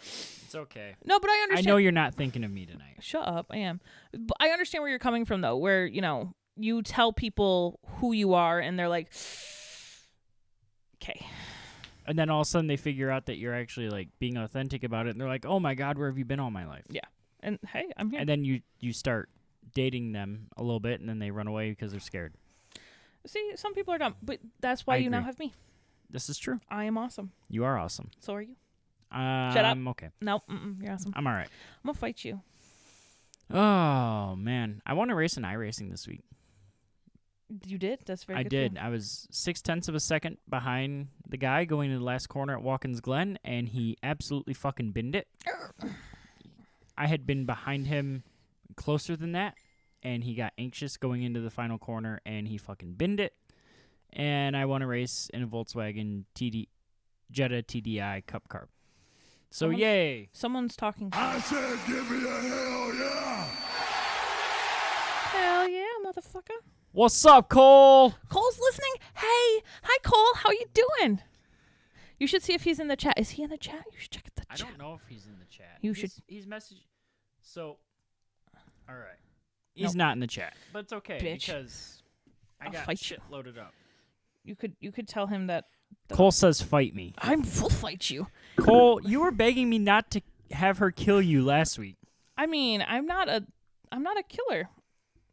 It's okay. No, but I understand. I know you're not thinking of me tonight. Shut up. I am. But I understand where you're coming from, though, where, you tell people who you are, and they're like, okay. And then all of a sudden they figure out that you're actually, like, being authentic about it, and they're like, oh, my God, where have you been all my life? Yeah. And, hey, I'm here. And then you start dating them a little bit, and then they run away because they're scared. See, some people are dumb, but that's why you now have me. This is true. I am awesome. You are awesome. So are you. Shut up. I'm okay. Nope. You're awesome. I'm all right. I'm going to fight you. Oh, man. I want to race in iRacing this week. You did? That's very good. I did. I was 0.6 of a second behind the guy going to the last corner at Watkins Glen, and he absolutely fucking binned it. I had been behind him closer than that, and he got anxious going into the final corner, and he fucking binned it. And I won a race in a Volkswagen Jetta TDI Cup Car. So, yay. Someone's talking. I said give me a hell yeah. Hell yeah, motherfucker. What's up, Cole? Cole's listening. Hey. Hi, Cole. How you doing? You should see if he's in the chat. Is he in the chat? You should check the chat. I don't know if he's in the chat. He's messaging. So, all right. He's not in the chat. But it's okay because I got fight shit loaded up. You could tell him that. Cole says fight me. We'll fight you. Cole, you were begging me not to have her kill you last week. I mean, I'm not a killer.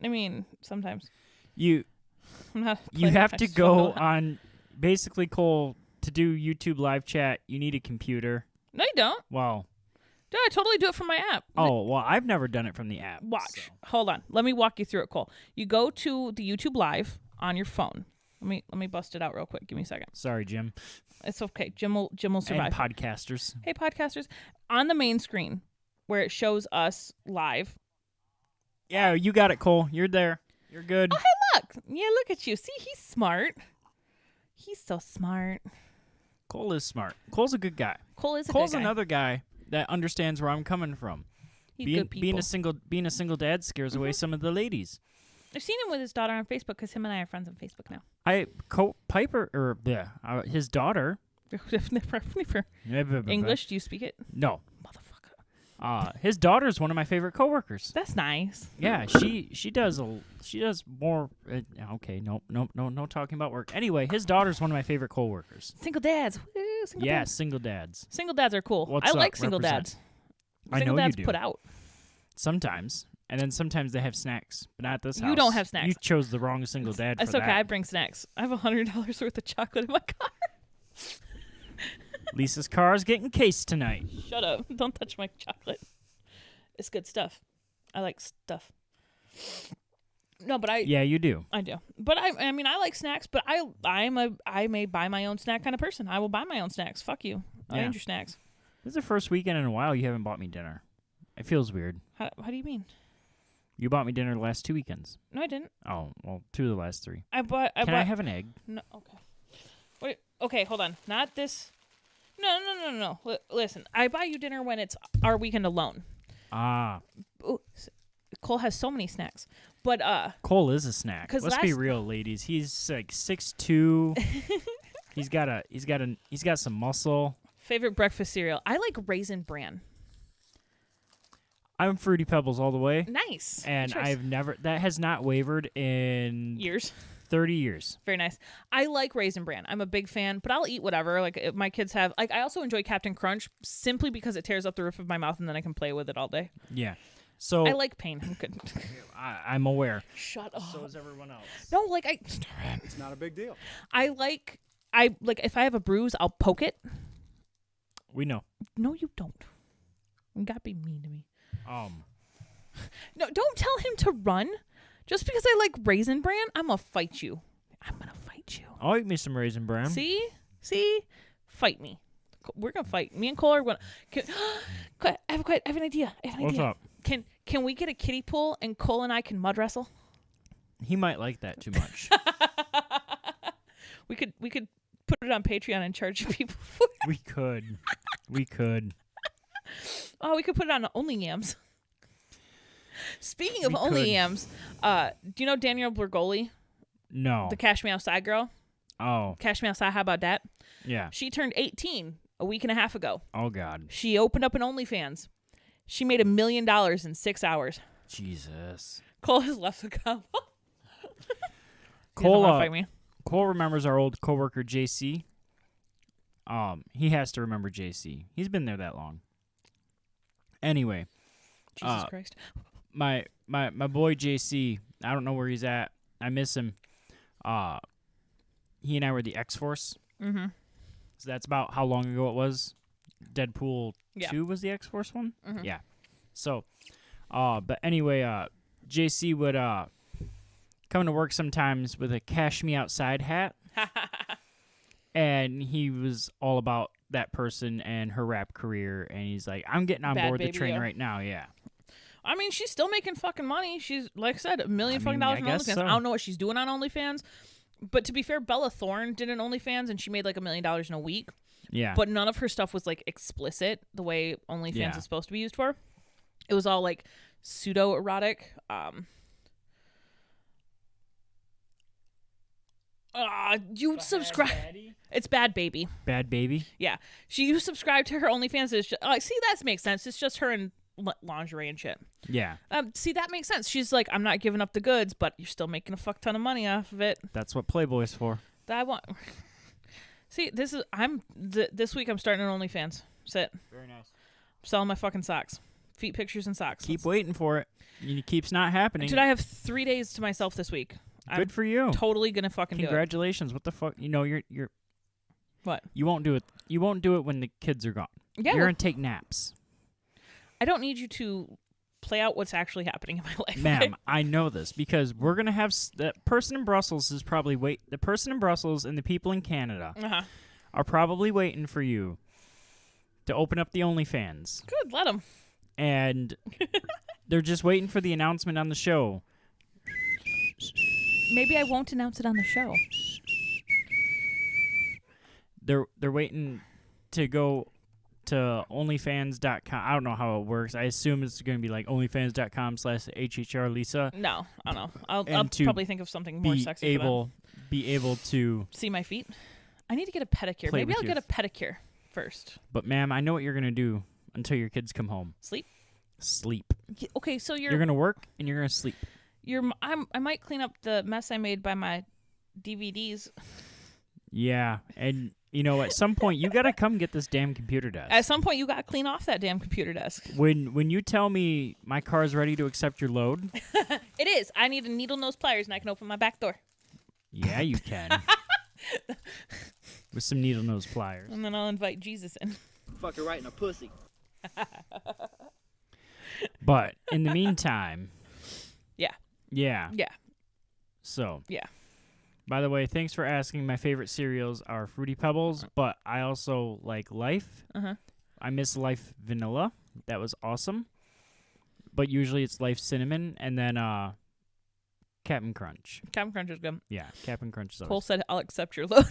I mean, sometimes. You have to go on basically, Cole, to do YouTube live chat, you need a computer. No, you don't. Wow. No, I totally do it from my app. Oh, well, I've never done it from the app. Watch. So. Hold on. Let me walk you through it, Cole. You go to the YouTube live on your phone. Let me bust it out real quick. Give me a second. Sorry, Jim. It's okay. Jim will survive. And podcasters. Hey, podcasters. On the main screen where it shows us live. Yeah, you got it, Cole. You're there. You're good. Oh, hey, look. Yeah, look at you. See, he's smart. He's so smart. Cole is smart. Cole's a good guy. Cole's good guy. Another guy that understands where I'm coming from. He's good people. Being a single dad scares away some of the ladies. I've seen him with his daughter on Facebook because him and I are friends on Facebook now. His daughter. English, do you speak it? No. Motherfucker. His daughter's one of my favorite coworkers. That's nice. Yeah, she does more. Okay, no talking about work. Anyway, his daughter's one of my favorite coworkers. Single dads. Woo, single dads. Single dads. Single dads are cool. What's I up? like single Represent. dads. I know dads you do. put out. Sometimes. And then sometimes they have snacks, but not at this house. You don't have snacks. You chose the wrong single dad It's for okay. that. I bring snacks. I have $100 worth of chocolate in my car. Lisa's car is getting cased tonight. Shut up. Don't touch my chocolate. It's good stuff. I like stuff. No, but Yeah, you do. I do. But I mean, I like snacks, but I may buy my own snack kind of person. I will buy my own snacks. Fuck you. I need your snacks. This is the first weekend in a while you haven't bought me dinner. It feels weird. How do you mean? You bought me dinner the last 2 weekends. No, I didn't. Oh, well, 2 of the last 3. Can I have an egg? No. Okay. Wait. Okay, hold on. Not this. No. Listen, I buy you dinner when it's our weekend alone. Ah. Ooh, Cole has so many snacks, but Cole is a snack. 'cause Let's be real, ladies. He's like 6'2". He's got some muscle. favorite breakfast cereal. I like Raisin Bran. I'm Fruity Pebbles all the way. Nice. And Good choice. that has not wavered in Years. 30 years. Very nice. I like Raisin Bran. I'm a big fan, but I'll eat whatever. Like if my kids have, like I also enjoy Captain Crunch simply because it tears up the roof of my mouth and then I can play with it all day. Yeah. So I like pain. I'm good. I'm aware. Shut up. So is everyone else. No, like It's not a big deal. I like if I have a bruise, I'll poke it. We know. No, you don't. You gotta be mean to me. Um. No, don't tell him to run. Just because I like Raisin Bran, I'm gonna fight you. I'm gonna fight you. I'll eat me some Raisin Bran. See? Fight me. We're gonna fight. Me and Cole are gonna. I have an idea. What's up? Can we get a kiddie pool and Cole and I can mud wrestle? He might like that too much. We could put it on Patreon and charge people for it. We could. Oh, we could put it on OnlyYams. Speaking of We could. OnlyYams, do you know Danielle Bergoli, No. the Cash Me Outside girl? Oh. Cash Me Outside, how about that? Yeah. She turned 18 a week and a half ago. Oh God. She opened up an OnlyFans. She made $1 million in 6 hours. Jesus. Cole has left the combo. Cole, fight me. Cole remembers our old coworker JC. He has to remember JC. He's been there that long. Anyway, Jesus Christ. my boy JC, I don't know where he's at. I miss him. He and I were the X-Force. Mm-hmm. So that's about how long ago it was. Deadpool 2 was the X-Force one? Mm-hmm. Yeah. So, but anyway, JC would come to work sometimes with a Cash Me Outside hat. And he was all about that person and her rap career. And he's like, I'm getting on Bad board the baby, train yo. right now. Yeah. I mean, she's still making fucking money. She's, like I said, $1 million I mean, on I guess OnlyFans. so. I don't know what she's doing on OnlyFans. But to be fair, Bella Thorne did an OnlyFans and she made like $1 million in a week. Yeah. But none of her stuff was like explicit the way OnlyFans Yeah. is supposed to be used for. It was all like pseudo erotic. You subscribe. It's Bad Baby. Bad Baby? Yeah. You subscribe to her OnlyFans. It's just, like, see, that makes sense. It's just her in lingerie and shit. Yeah. See, that makes sense. She's like, I'm not giving up the goods, but you're still making a fuck ton of money off of it. That's what Playboy's for. That I want. See, this week I'm starting an OnlyFans. Sit. Very nice. Selling my fucking socks. Feet pictures and socks. Keep waiting for it. It keeps not happening. Dude, I have 3 days to myself this week. Good for you. Totally gonna fucking Congratulations. What the fuck? You know, you're What? You won't do it. You won't do it when the kids are gone. Yeah, You're going to take naps. I don't need you to play out what's actually happening in my life. Ma'am, I know this because we're going to have the person in Brussels is probably the person in Brussels and the people in Canada are probably waiting for you to open up the OnlyFans. Good, let them. And they're just waiting for the announcement on the show. Maybe I won't announce it on the show. They're waiting to go to OnlyFans.com. I don't know how it works. I assume it's going to be like OnlyFans.com/HHR Lisa. No, I don't know. I'll to probably think of something more sexy for them. Be able to See my feet? I need to get a pedicure. Play Maybe with I'll your get a pedicure first. But ma'am, I know what you're going to do until your kids come home. Sleep? Sleep. Okay, so You're going to work and you're going to sleep. I might clean up the mess I made by my DVDs. Yeah, and You know, at some point, you got to come get this damn computer desk. At some point, you got to clean off that damn computer desk. When you tell me my car is ready to accept your load. It is. I need a needle nose pliers, and I can open my back door. Yeah, you can. With some needle nose pliers. And then I'll invite Jesus in. Fuck her right in a pussy. But in the meantime. Yeah. Yeah. Yeah. So. Yeah. By the way, thanks for asking. My favorite cereals are Fruity Pebbles, but I also like Life. Uh-huh. I miss Life Vanilla. That was awesome. But usually it's Life Cinnamon, and then Cap'n Crunch. Cap'n Crunch is good. Yeah, Cap'n Crunch is always. Cole said, "I'll accept your load."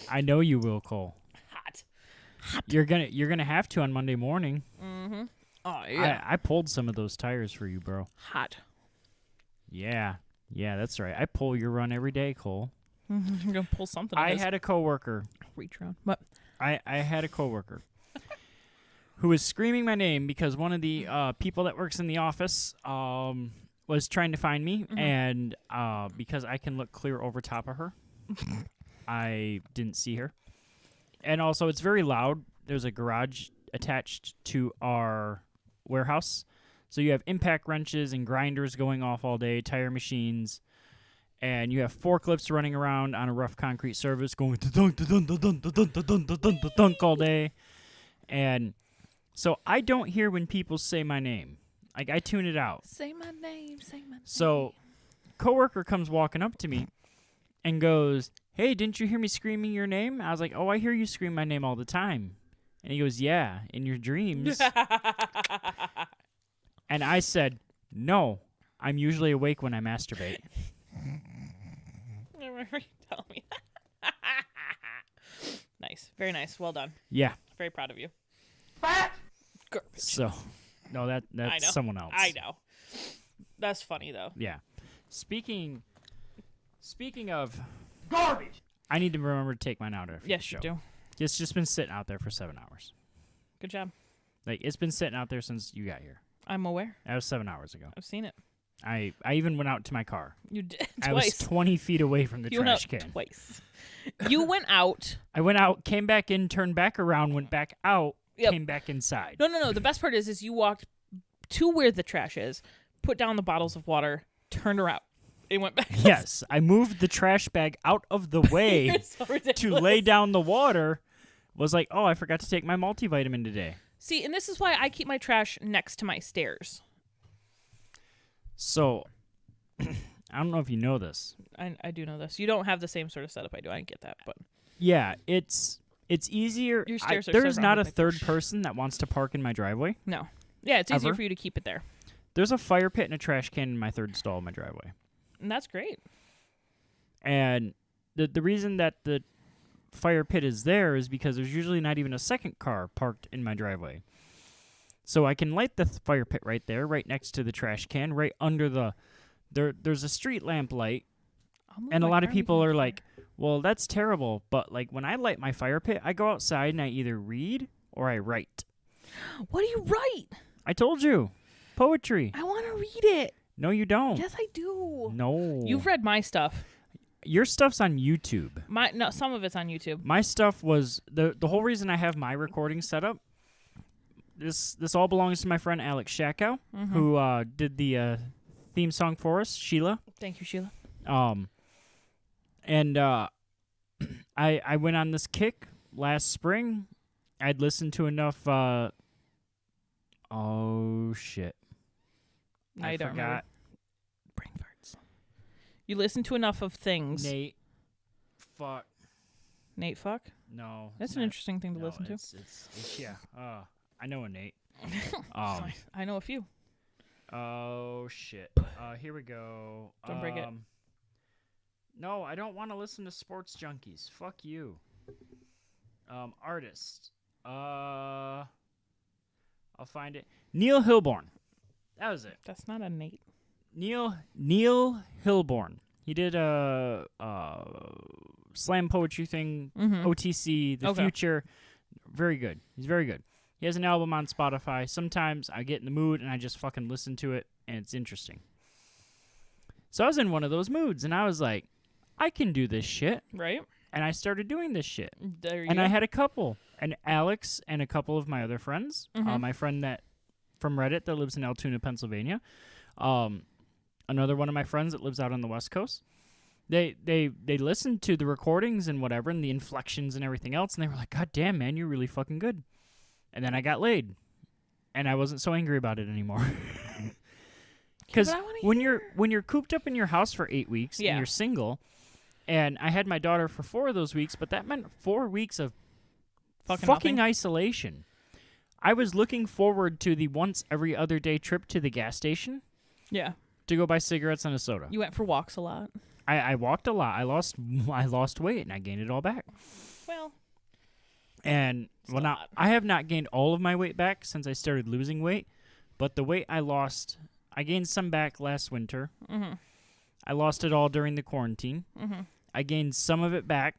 I know you will, Cole. Hot. You're gonna have to on Monday morning. Mm-hmm. Oh yeah. I pulled some of those tires for you, bro. Hot. Yeah, that's right. I pull your run every day, Cole. I'm gonna pull something. I had a coworker. Reach around. What? I had a coworker who was screaming my name because one of the people that works in the office was trying to find me, and because I can look clear over top of her, I didn't see her. And also, it's very loud. There's a garage attached to our warehouse, so you have impact wrenches and grinders going off all day, tire machines, and you have forklifts running around on a rough concrete surface going dunk dunk dunk dunk dunk dunk dunk dunk all day. And so I don't hear when people say my name. Like, I tune it out. Say my name. Say my name. So, coworker comes walking up to me and goes, "Hey, didn't you hear me screaming your name?" I was like, "Oh, I hear you scream my name all the time." And he goes, "Yeah, in your dreams." And I said, "No, I'm usually awake when I masturbate." I remember you telling me that. Nice. Very nice. Well done. Yeah. Very proud of you. Garbage. So, no, that's I know. someone else. I know. That's funny, though. Yeah. Speaking of Garbage. I need to remember to take mine out after Yes, the you show. do. It's just been sitting out there for 7 hours. Good job. Like, it's been sitting out there since you got here. I'm aware. That was 7 hours ago. I've seen it. I even went out to my car. You did I was twice. 20 feet away from the You went trash out can. twice. You went out. I went out, came back in, turned back around, went back out, Yep. came back inside. No. The best part is you walked to where the trash is, put down the bottles of water, turned around, and went back. Yes, I moved the trash bag out of the way You're so to ridiculous. lay down the water. Was like, oh, I forgot to take my multivitamin today. See, and this is why I keep my trash next to my stairs. So, I don't know if you know this. I do know this. You don't have the same sort of setup I do. I get that, but Yeah, it's easier. Your stairs are there's surrounded not a by third bush. person that wants to park in my driveway. no. Yeah, it's easier Ever? for you to keep it there, There's a fire pit and a trash can in my third stall in my driveway. and that's great. And the reason that the fire pit is there is because there's usually not even a second car parked in my driveway. So I can light the fire pit right there, right next to the trash can, right under the... There's a street lamp light, and a lot of people are like, well, that's terrible, but like when I light my fire pit, I go outside and I either read or I write. "What do you write?" I told you. Poetry. I want to read it. No, you don't. Yes, I do. No. You've read my stuff. Your stuff's on YouTube. No, some of it's on YouTube. My stuff was the whole reason I have my recording set up. This all belongs to my friend Alex Shakow, who did the theme song for us, Sheila. Thank you, Sheila. And I went on this kick last spring. I'd listened to enough. Oh shit! I don't remember. forgot. Brain farts. You listen to enough of things. Nate. Fuck. Nate, fuck. No. That's it's an not- interesting thing to no, listen to. It's yeah. I know a Nate. I know a few. Oh shit. Here we go. Don't break it. No, I don't want to listen to sports junkies. Fuck you. Artist. I'll find it. Neil Hilborn. That was it. That's not a Nate. Neil Hilborn. He did a slam poetry thing, OTC, The Okay. Future. Very good. He's very good. He has an album on Spotify. Sometimes I get in the mood and I just fucking listen to it, and it's interesting. So I was in one of those moods, and I was like, I can do this shit. Right? And I started doing this shit. There you and go. I had a couple. And Alex and a couple of my other friends. My friend that from Reddit that lives in Altoona, Pennsylvania. Another one of my friends that lives out on the West Coast. They listened to the recordings and whatever and the inflections and everything else. And they were like, God damn, man, you're really fucking good. And then I got laid. And I wasn't so angry about it anymore. Because when you're cooped up in your house for 8 weeks and you're single, and I had my daughter for 4 of those weeks, but that meant 4 weeks of fucking isolation. I was looking forward to the once every other day trip to the gas station. Yeah. To go buy cigarettes and a soda. You went for walks a lot. I walked a lot. I lost weight and I gained it all back. Well. And now I have not gained all of my weight back since I started losing weight, but the weight I lost, I gained some back last winter. Mm-hmm. I lost it all during the quarantine. Mm-hmm. I gained some of it back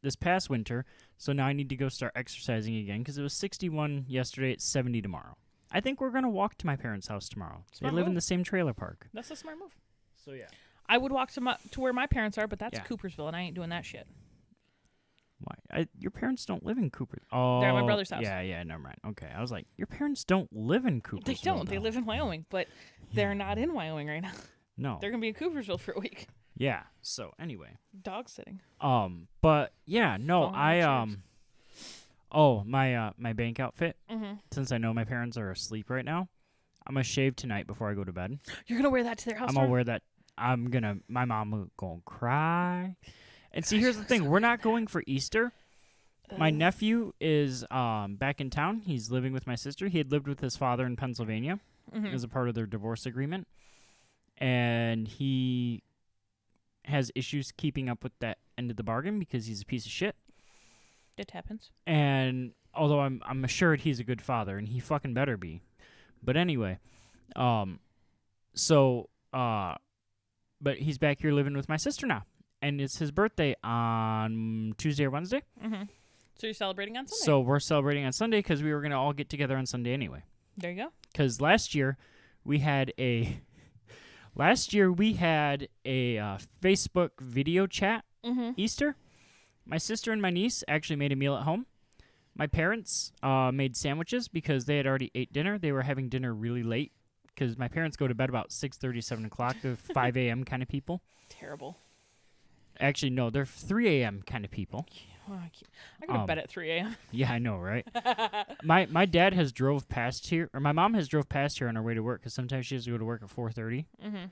this past winter, so now I need to go start exercising again because it was 61 yesterday. It's 70 tomorrow. I think we're going to walk to my parents' house tomorrow. Smart they live move. in the same trailer park. That's a smart move. So, yeah. I would walk to where my parents are, but that's Yeah. Coopersville, and I ain't doing that shit. Why? Your parents don't live in Cooper. Oh, They're at my brother's house. Yeah, never mind. Okay, I was like, your parents don't live in Coopersville. They don't. They though. live in Wyoming, but they're not in Wyoming right now. No. They're going to be in Coopersville for a week. Yeah. So anyway. Dog sitting. But yeah, no, Falling my bank outfit. Mm-hmm. Since I know my parents are asleep right now, I'm gonna shave tonight before I go to bed. You're going to wear that to their house? I'm gonna wear that. My mom gonna cry. And see, here's the thing: we're not going for Easter. My nephew is back in town. He's living with my sister. He had lived with his father in Pennsylvania as a part of their divorce agreement, and he has issues keeping up with that end of the bargain because he's a piece of shit. It happens. And although I'm assured he's a good father, and he fucking better be. But anyway, but he's back here living with my sister now, and it's his birthday on Tuesday or Wednesday. Mm-hmm. So you're celebrating on Sunday. So we're celebrating on Sunday because we were gonna all get together on Sunday anyway. There you go. Because last year we had a Facebook video chat Easter. My sister and my niece actually made a meal at home. My parents made sandwiches because they had already ate dinner. They were having dinner really late because my parents go to bed about 6:30, 7 o'clock. They're 5 a.m. kind of people. Terrible. Actually, no, they're 3 a.m. kind of people. Oh, I go to bed at 3 a.m. Yeah, I know, right? My dad has drove past here, or my mom has drove past here on her way to work because sometimes she has to go to work at 4:30. Mm-hmm.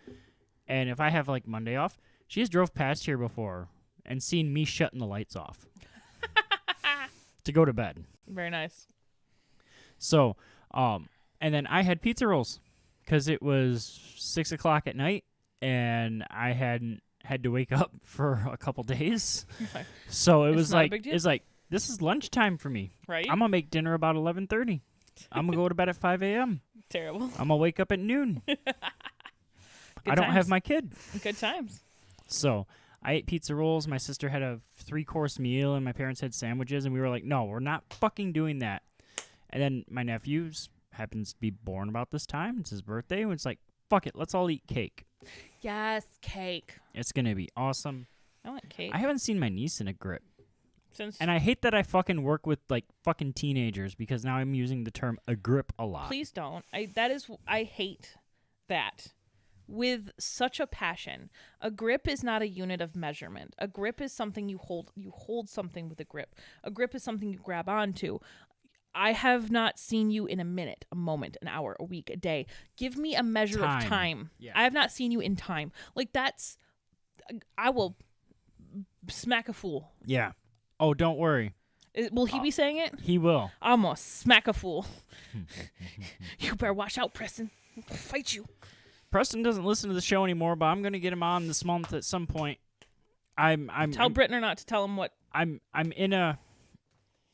And if I have like Monday off, she has drove past here before and seen me shutting the lights off to go to bed. Very nice. So, and then I had pizza rolls because it was 6 o'clock at night and I hadn't had to wake up for a couple days. Okay. So it was not a like, big deal. it's like, this is lunchtime for me. Right? I'm going to make dinner about 11:30. I'm going to go to bed at 5 a.m. Terrible. I'm going to wake up at noon. I don't times. have my kid. Good times. So I ate pizza rolls. My sister had a 3-course meal, and my parents had sandwiches, and we were like, no, we're not fucking doing that. And then my nephew happens to be born about this time. It's his birthday, and it's like, fuck it, let's all eat cake. Yes, cake. It's going to be awesome. I want cake. I haven't seen my niece in a grip. Since And I hate that I fucking work with, like, fucking teenagers because now I'm using the term a grip a lot. Please don't. I hate that with such a passion. A grip is not a unit of measurement. A grip is something you hold. You hold something with a grip. A grip is something you grab onto. I have not seen you in a minute, a moment, an hour, a week, a day. Give me a measure of time. Yeah. I have not seen you in time. Like that's, I will smack a fool. Yeah. Oh, don't worry. Will he be saying it? He will. I'm gonna smack a fool. You better watch out, Preston. I'll fight you. Preston doesn't listen to the show anymore, but I'm going to get him on this month at some point. Tell Brittner not to tell him what. I'm in a.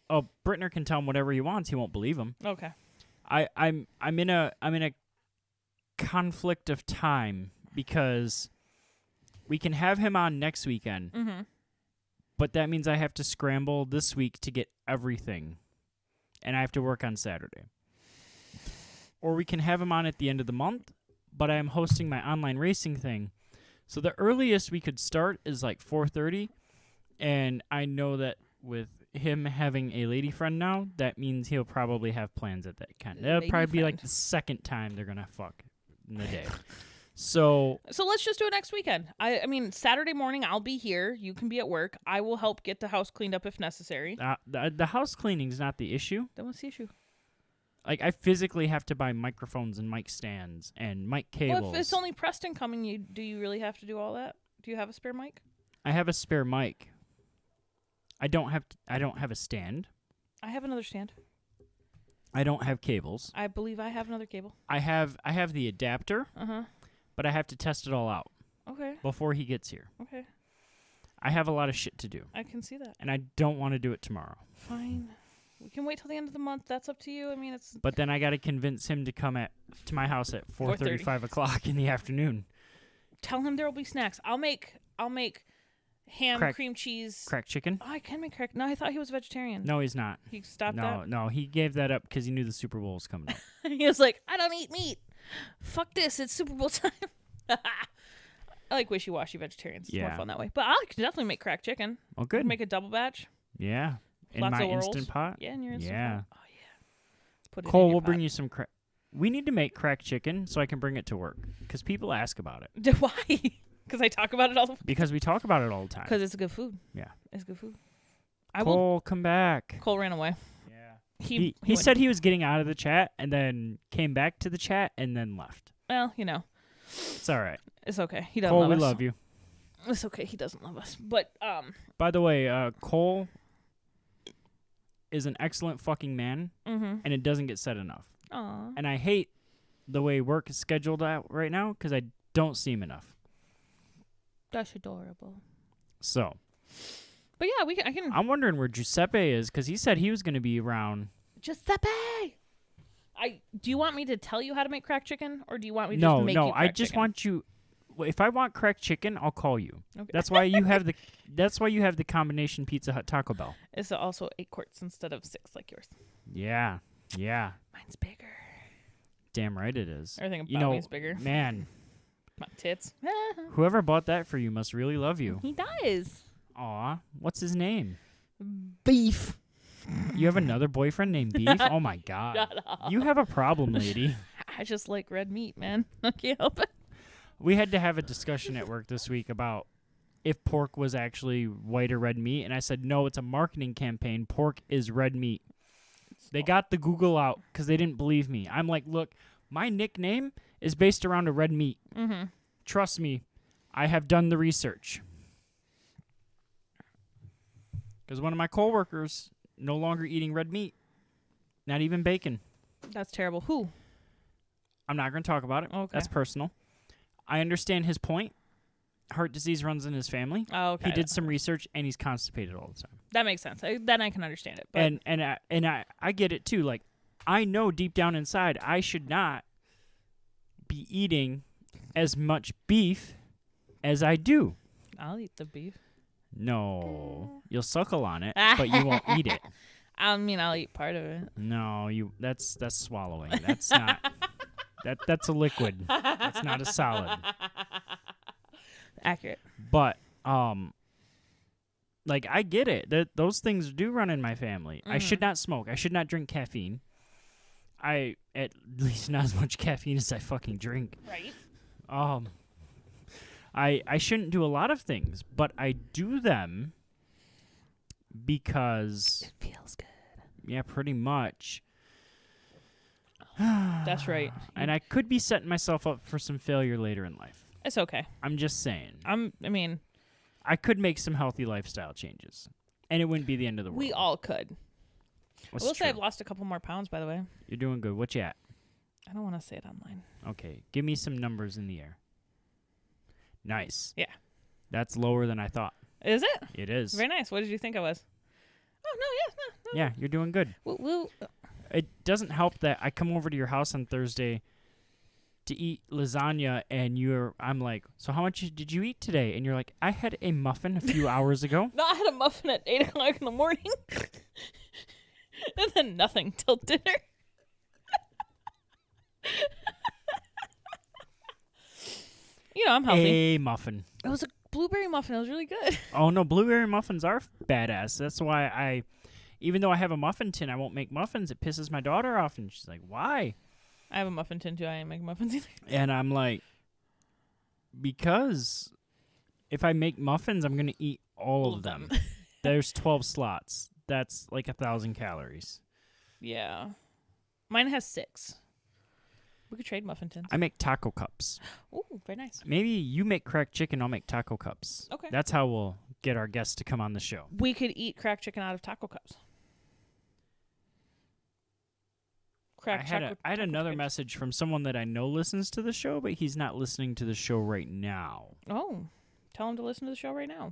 Oh, Brittner can tell him whatever he wants. He won't believe him. Okay. I'm in a conflict of time because we can have him on next weekend, but that means I have to scramble this week to get everything, and I have to work on Saturday. Or we can have him on at the end of the month, but I am hosting my online racing thing, so the earliest we could start is like 4:30. And I know that with him having a lady friend now, that means he'll probably have plans at that kind. That'll probably be like the second time they're going to fuck in the day. So let's just do it next weekend. I mean, Saturday morning, I'll be here. You can be at work. I will help get the house cleaned up if necessary. The house cleaning is not the issue. Then what's the issue? Like, I physically have to buy microphones and mic stands and mic cables. Well, if it's only Preston coming, do you really have to do all that? Do you have a spare mic? I have a spare mic. I don't have a stand. I have another stand. I don't have cables. I believe I have another cable. I have the adapter. But I have to test it all out. Okay. Before he gets here. Okay. I have a lot of shit to do. I can see that. And I don't want to do it tomorrow. Fine. We can wait till the end of the month. That's up to you. I mean, it's. But then I got to convince him to come to my house at 4:30, 5 o'clock in the afternoon. Tell him there will be snacks. I'll make ham, cream cheese. Cracked chicken? Oh, I can make cracked. No, I thought he was vegetarian. No, he's not. He stopped that? No, he gave that up because he knew the Super Bowl was coming up. He was like, I don't eat meat. Fuck this. It's Super Bowl time. I like wishy-washy vegetarians. It's more fun that way. But I can definitely make cracked chicken. Oh, good. Make a double batch. Yeah. In Lots my of Instant Pot? Yeah, in your Instant Pot. Oh, yeah. Put it Cole, in your we'll pot. bring you some We need to make cracked chicken so I can bring it to work because people ask about it. Why? Because I talk about it all the time. Because we talk about it all the time. Because it's good food. Yeah. It's good food. Cole, come back. Cole ran away. Yeah. He said he was getting out of the chat and then came back to the chat and then left. Well, you know. It's all right. It's okay. He doesn't Cole, love us. we love you. It's okay. He doesn't love us. But, By the way, Cole is an excellent fucking man, and it doesn't get said enough. Aww. And I hate the way work is scheduled out right now because I don't see him enough. That's adorable. So. But yeah, I can. I'm wondering where Giuseppe is because he said he was going to be around. Giuseppe! Do you want me to tell you how to make cracked chicken, or do you want me to just make you cracked I just chicken? want you. If I want cracked chicken, I'll call you. Okay. That's why you have the. That's why you have the combination Pizza Hut Taco Bell. It's also 8 quarts instead of 6 like yours. Yeah. Mine's bigger. Damn right it is. Everything about me is bigger. Man. My tits. Whoever bought that for you must really love you. He does. Aw, what's his name? Beef. You have another boyfriend named Beef? Oh my god. Shut up. You have a problem, lady. I just like red meat, man. I can't help it. We had to have a discussion at work this week about if pork was actually white or red meat, and I said, no, it's a marketing campaign. Pork is red meat. They got the Google out because they didn't believe me. I'm like, look, my nickname is based around a red meat. Mm-hmm. Trust me, I have done the research. Because one of my coworkers no longer eating red meat, not even bacon. That's terrible. Who? I'm not going to talk about it. Okay. That's personal. I understand his point. Heart disease runs in his family. Oh, okay. He did some research, and he's constipated all the time. That makes sense. Then I can understand it. But And I get it too. Like, I know deep down inside I should not be eating as much beef as I do. I'll eat the beef. No, you'll suckle on it, but you won't eat it. I mean, I'll eat part of it. No, that's swallowing. That's not. That's a liquid. That's not a solid. Accurate. But like I get it. Those things do run in my family. I should not smoke. I should not drink caffeine. At least not as much caffeine as I fucking drink. Right. I shouldn't do a lot of things, but I do them because it feels good. Yeah, pretty much. That's right. And I could be setting myself up for some failure later in life. It's okay. I'm just saying. I could make some healthy lifestyle changes, and it wouldn't be the end of the world. We all could. That's I will say true. I've lost a couple more pounds, by the way. You're doing good. What you at? I don't want to say it online. Okay, give me some numbers in the air. Nice. Yeah. That's lower than I thought. Is it? It is. Very nice. What did you think I was? Oh, no, Yeah, you're doing good. Woo. It doesn't help that I come over to your house on Thursday to eat lasagna, and I'm like, so how much did you eat today? And you're like, I had a muffin a few hours ago. No, I had a muffin at 8 o'clock in the morning. And then nothing till dinner. I'm healthy. A muffin. It was a blueberry muffin. It was really good. Oh, no, blueberry muffins are badass. That's why even though I have a muffin tin, I won't make muffins. It pisses my daughter off, and she's like, why? I have a muffin tin, too. I ain't making muffins either. And I'm like, because if I make muffins, I'm going to eat all of them. There's 12 slots. That's like 1,000 calories. Yeah. Mine has 6. We could trade muffin tins. I make taco cups. Ooh, very nice. Maybe you make cracked chicken, I'll make taco cups. Okay. That's how we'll get our guests to come on the show. We could eat cracked chicken out of taco cups. I had another message from someone that I know listens to the show, but he's not listening to the show right now. Oh, tell him to listen to the show right now.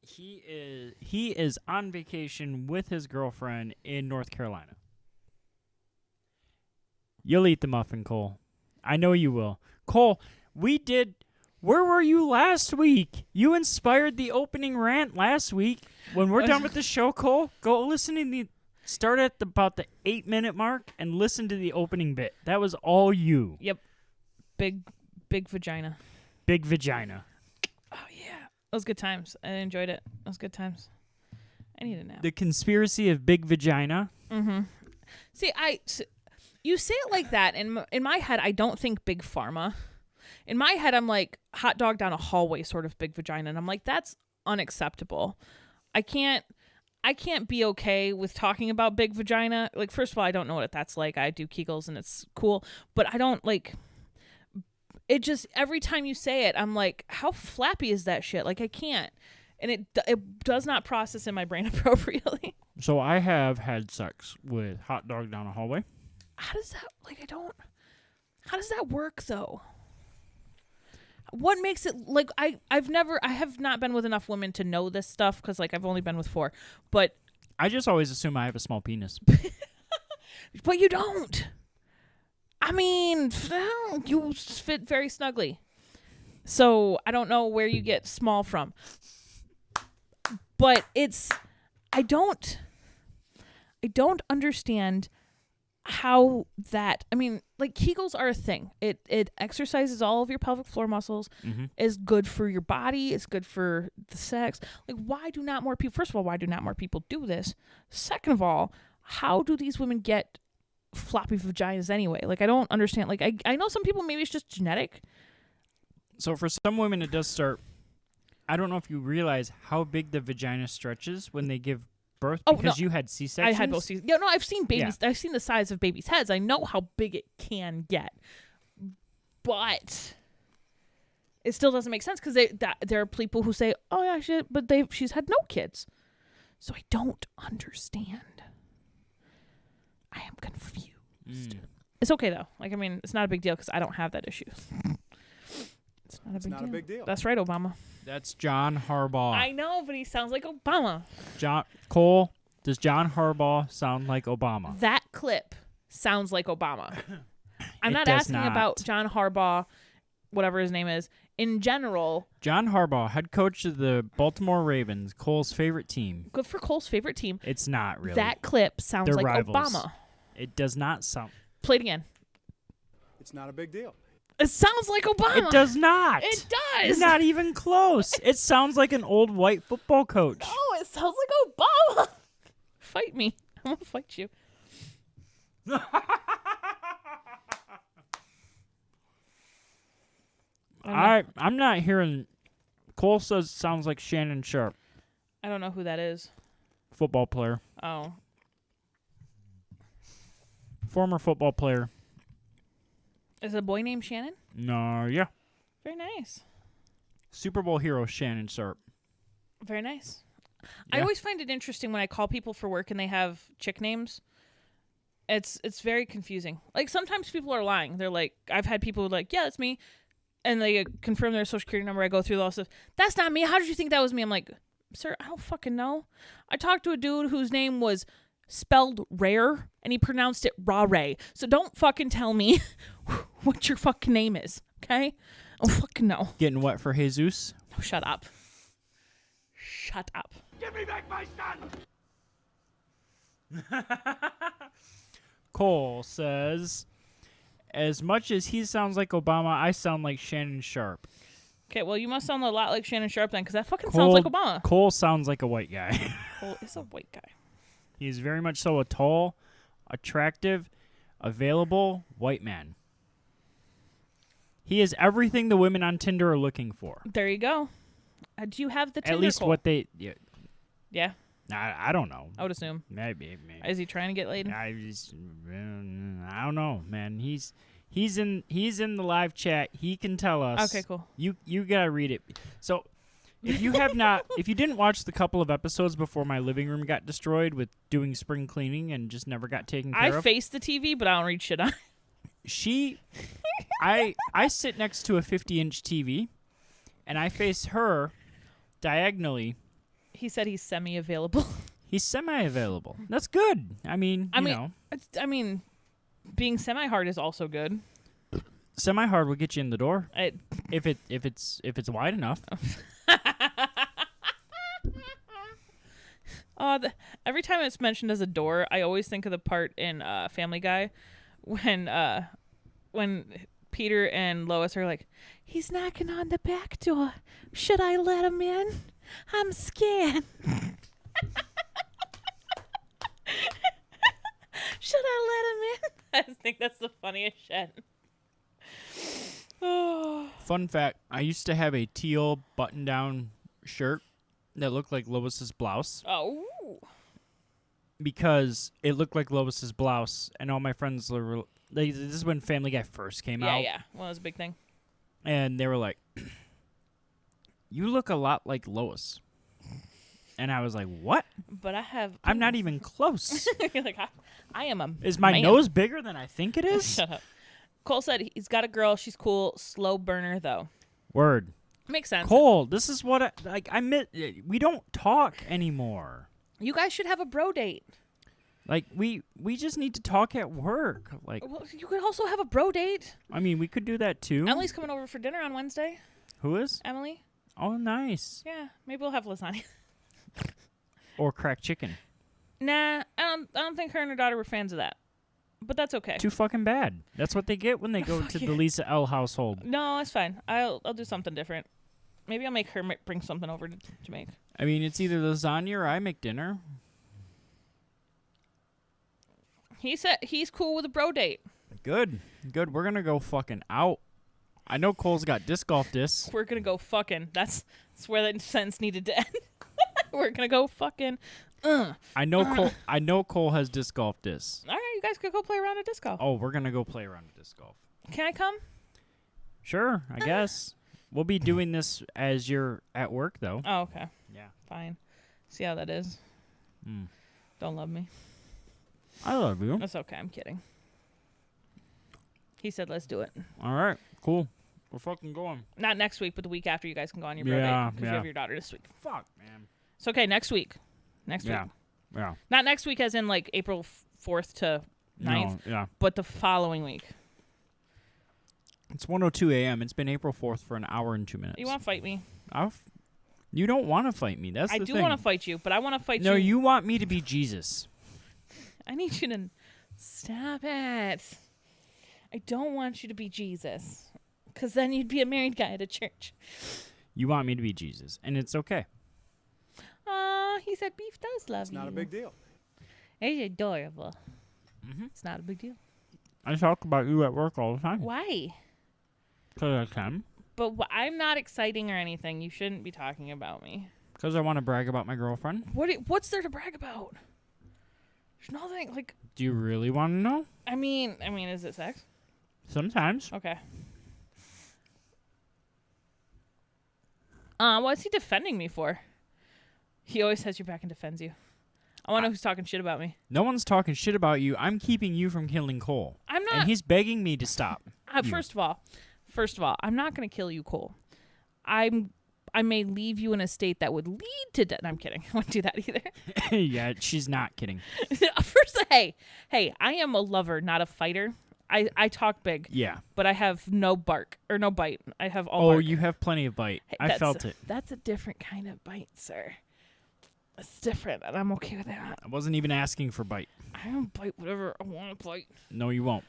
He is on vacation with his girlfriend in North Carolina. You'll eat the muffin, Cole. I know you will. Cole, where were you last week? You inspired the opening rant last week. When we're done with the show, Cole, go listen to start at about the 8-minute mark and listen to the opening bit. That was all you. Yep. Big vagina. Big vagina. Oh, yeah. It was good times. I enjoyed it. It was good times. I need a nap. The conspiracy of big vagina. Mm-hmm. See, you say it like that. In my head, I don't think big pharma. In my head, I'm like hot dog down a hallway sort of big vagina. And I'm like, that's unacceptable. I can't be okay with talking about big vagina. Like, first of all, I don't know what that's like. I do Kegels and it's cool. But I don't like... It just, every time you say it, I'm like, how flappy is that shit? Like, I can't. And it does not process in my brain appropriately. So I have had sex with hot dog down a hallway. How does that, how does that work, though? What makes it, like, I have not been with enough women to know this stuff, because, like, I've only been with 4. But. I just always assume I have a small penis. But you don't. I mean, you fit very snugly. So I don't know where you get small from. But I don't understand how that, I mean, like, Kegels are a thing. It exercises all of your pelvic floor muscles. Mm-hmm. Is good for your body. It's good for the sex. Like, why do not more people, first of all, why do not more people do this? Second of all, how do these women get floppy vaginas anyway? Like, I don't understand. Like, I know some people, maybe it's just genetic. So for some women, it does start. I don't know if you realize how big the vagina stretches when they give birth, because you had C-sections. I had both C-sections. Yeah, no, I've seen babies. Yeah. I've seen the size of babies' heads. I know how big it can get, but it still doesn't make sense, because there are people who say, "Oh yeah, but she's had no kids," so I don't understand. I am confused. It's okay though. Like, I mean, it's not a big deal because I don't have that issue. It's not a big deal. That's right, Obama. That's John Harbaugh. I know, but he sounds like Obama. Cole, does John Harbaugh sound like Obama? That clip sounds like Obama. I'm not does asking not. about John Harbaugh, whatever his name is, in general. John Harbaugh, head coach of the Baltimore Ravens, Cole's favorite team. Good for Cole's favorite team. It's not really. That clip sounds They're like rivals. Obama. It does not sound. Play it again. It's not a big deal. It sounds like Obama. It does not. It does. Not even close. It sounds like an old white football coach. No, it sounds like Obama. Fight me. I'm going to fight you. I'm not hearing. Cole says sounds like Shannon Sharp. I don't know who that is. Football player. Oh. Former football player. Is it a boy named Shannon? No, yeah. Very nice. Super Bowl hero Shannon Sharp. Very nice. Yeah. I always find it interesting when I call people for work and they have chick names. It's very confusing. Like, sometimes people are lying. They're like, I've had people like, yeah, that's me. And they confirm their social security number. I go through all this stuff. That's not me. How did you think that was me? I'm like, sir, I don't fucking know. I talked to a dude whose name was spelled rare, and he pronounced it Ra-Ray. So don't fucking tell me what your fucking name is, okay? I don't fucking know. Getting wet for Jesus? No, shut up. Shut up. Give me back my son! Cole says, as much as he sounds like Obama, I sound like Shannon Sharp. Okay, well, you must sound a lot like Shannon Sharp then, because that fucking sounds like Obama. Cole sounds like a white guy. Cole is a white guy. He's very much so a tall, attractive, available white man. He is everything the women on Tinder are looking for. There you go. Do you have the Tinder, At least Cole? what they... Yeah. I don't know. I would assume. Maybe. Is he trying to get laid? I don't know, man. He's in the live chat. He can tell us. Okay, cool. You gotta read it. So if you didn't watch the couple of episodes before my living room got destroyed with doing spring cleaning and just never got taken care of. I face the TV, but I don't read shit on. I sit next to a 50-inch TV, and I face her diagonally. He said he's semi-available. He's semi-available. That's good. I mean, being semi-hard is also good. Semi-hard will get you in the door if it's wide enough. Every time it's mentioned as a door, I always think of the part in Family Guy when Peter and Lois are like, "He's knocking on the back door. Should I let him in? I'm scared." Should I let him in? I just think that's the funniest shit. Fun fact, I used to have a teal button-down shirt that looked like Lois's blouse. Oh. Because it looked like Lois's blouse, and all my friends were... this is when Family Guy first came out. Yeah. Well, it was a big thing. And they were like, "You look a lot like Lois." And I was like, "What?" But I have... I'm not even close. You're like, I am a Is my nose bigger than I think it is? Shut up. Cole said he's got a girl. She's cool. Slow burner, though. Word. Makes sense. Cole, this is what I admit. We don't talk anymore. You guys should have a bro date. Like, we just need to talk at work. Like, Well, you could also have a bro date. I mean, we could do that too. Emily's coming over for dinner on Wednesday. Who is? Emily. Oh, nice. Yeah, maybe we'll have lasagna. Or cracked chicken. Nah, I don't think her and her daughter were fans of that. But that's okay. Too fucking bad. That's what they get when they go to the Lisa L household. No, it's fine. I'll do something different. Maybe I'll make her bring something over to make. I mean, it's either lasagna or I make dinner. He said he's cool with a bro date. Good. We're gonna go fucking out. I know Cole's got disc golf discs. We're gonna go fucking. That's where that sentence needed to end. We're gonna go fucking. I know Cole has disc golf discs. All right, you guys could go play around at disc golf. Oh, we're gonna go play around at disc golf. Can I come? Sure, I guess. We'll be doing this as you're at work, though. Oh, okay. Yeah. Fine. See how that is. Don't love me. I love you. That's okay. I'm kidding. He said, "Let's do it." All right, cool. We're fucking going. Not next week, but the week after. You guys can go on your bro date because you have your daughter this week. Fuck, man. It's okay. Next week. Next week. Yeah. Not next week, as in like April 4th to 9th. No, yeah. But the following week. It's 1:02 a.m. It's been April 4th for an hour and 2 minutes. You want to fight me? You don't want to fight me. That's I the do thing. want to fight you, but I want to fight you. No, you want me to be Jesus. I need you to stop it. I don't want you to be Jesus, because then you'd be a married guy at a church. You want me to be Jesus, and it's okay. He said beef does love you. It's not a big deal. It's adorable. It's not a big deal. I talk about you at work all the time. Why? Because I can. But I'm not exciting or anything. You shouldn't be talking about me. Because I want to brag about my girlfriend. What's there to brag about? There's nothing like. Do you really want to know? I mean, is it sex? Sometimes. Okay. What's he defending me for? He always has your back and defends you. I want to know who's talking shit about me. No one's talking shit about you. I'm keeping you from killing Cole. I'm not. And he's begging me to stop. First of all, I'm not going to kill you, Cole. I may leave you in a state that would lead to death. No, I'm kidding. I wouldn't do that either. Yeah, she's not kidding. First, hey, I am a lover, not a fighter. I talk big. Yeah. But I have no bark or no bite. I have all bark. You have plenty of bite. Hey, I felt it. That's a different kind of bite, sir. It's different, and I'm okay with that. I wasn't even asking for bite. I don't bite whatever I want to bite. No, you won't.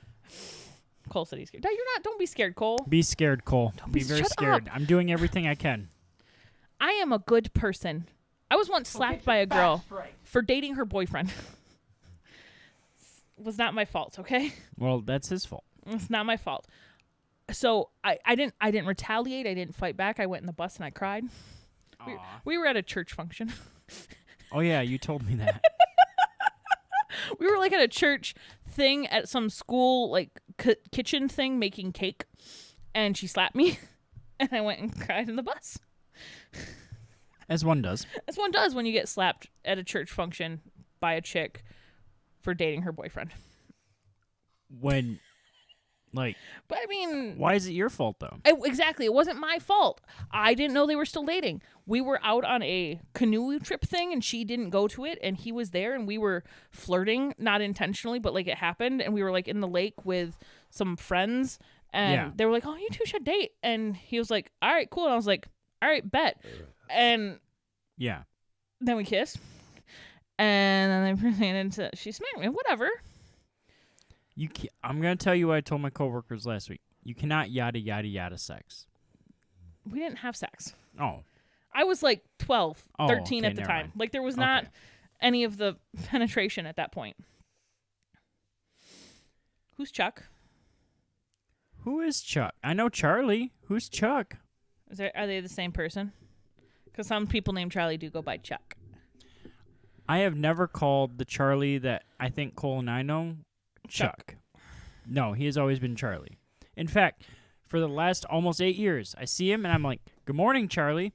Cole said he's scared. No, you're not. Don't be scared, Cole. Be scared, Cole. Be very shut scared. up. I'm doing everything I can. I am a good person. I was once slapped by a girl for dating her boyfriend. Was not my fault, okay? Well, that's his fault. It's not my fault. So I didn't retaliate. I didn't fight back. I went in the bus and I cried. We were at a church function. Oh yeah, you told me that. We were like at a church thing at some school like kitchen thing making cake, and she slapped me, and I went and cried in the bus. As one does. As one does when you get slapped at a church function by a chick for dating her boyfriend. When, like... But I mean... Why is it your fault, though? Exactly. It wasn't my fault. I didn't know they were still dating. We were out on a canoe trip thing, and she didn't go to it, and he was there, and we were flirting, not intentionally, but, like, it happened, and we were, like, in the lake with some friends, and they were like, oh, you two should date. And he was like, all right, cool. And I was like, all right, bet. And... Yeah. Then we kissed. And then they proceeded to... She smacked me. Whatever. I'm going to tell you what I told my coworkers last week. You cannot yada, yada, yada sex. We didn't have sex. Oh. I was like 12, 13 okay, at the time. mind. Like there was not any of the penetration at that point. Who's Chuck? Who is Chuck? I know Charlie. Who's Chuck? Are they the same person? Because some people named Charlie do go by Chuck. I have never called the Charlie that I think Cole and I know Chuck. No, he has always been Charlie. In fact, for the last almost 8 years, I see him and I'm like, good morning, Charlie.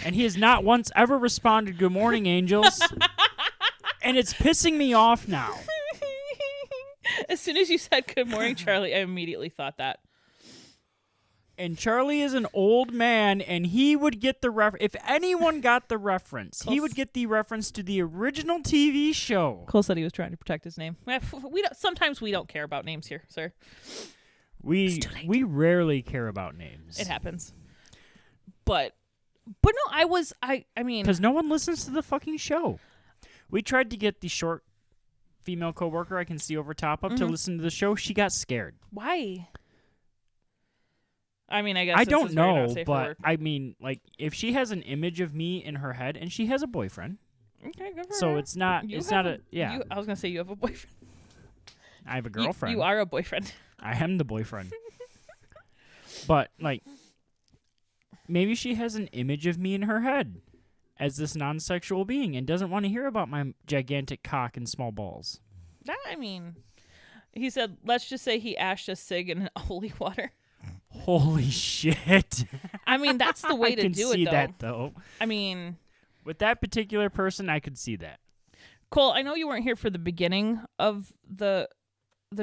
And he has not once ever responded, good morning, angels. And it's pissing me off now. As soon as you said good morning, Charlie, I immediately thought that. And Charlie is an old man, and he would get the if anyone got the reference, he would get the reference to the original TV show. Cole said he was trying to protect his name. Sometimes we don't care about names here, sir. We rarely care about names. It happens. But no, I mean... Because no one listens to the fucking show. We tried to get the short female coworker I can see over top of to listen to the show. She got scared. Why? I mean, I guess I don't know, but I mean, like, if she has an image of me in her head, and she has a boyfriend, okay, good for so her. it's not. I was gonna say you have a boyfriend. I have a girlfriend. You are a boyfriend. I am the boyfriend. But like, maybe she has an image of me in her head as this non-sexual being, and doesn't want to hear about my gigantic cock and small balls. I mean, he said, let's just say he ashed a cig in holy water. Holy shit. I mean, that's the way to do it, though. I can see that, though. I mean... With that particular person, I could see that. Cole, I know you weren't here for the beginning of the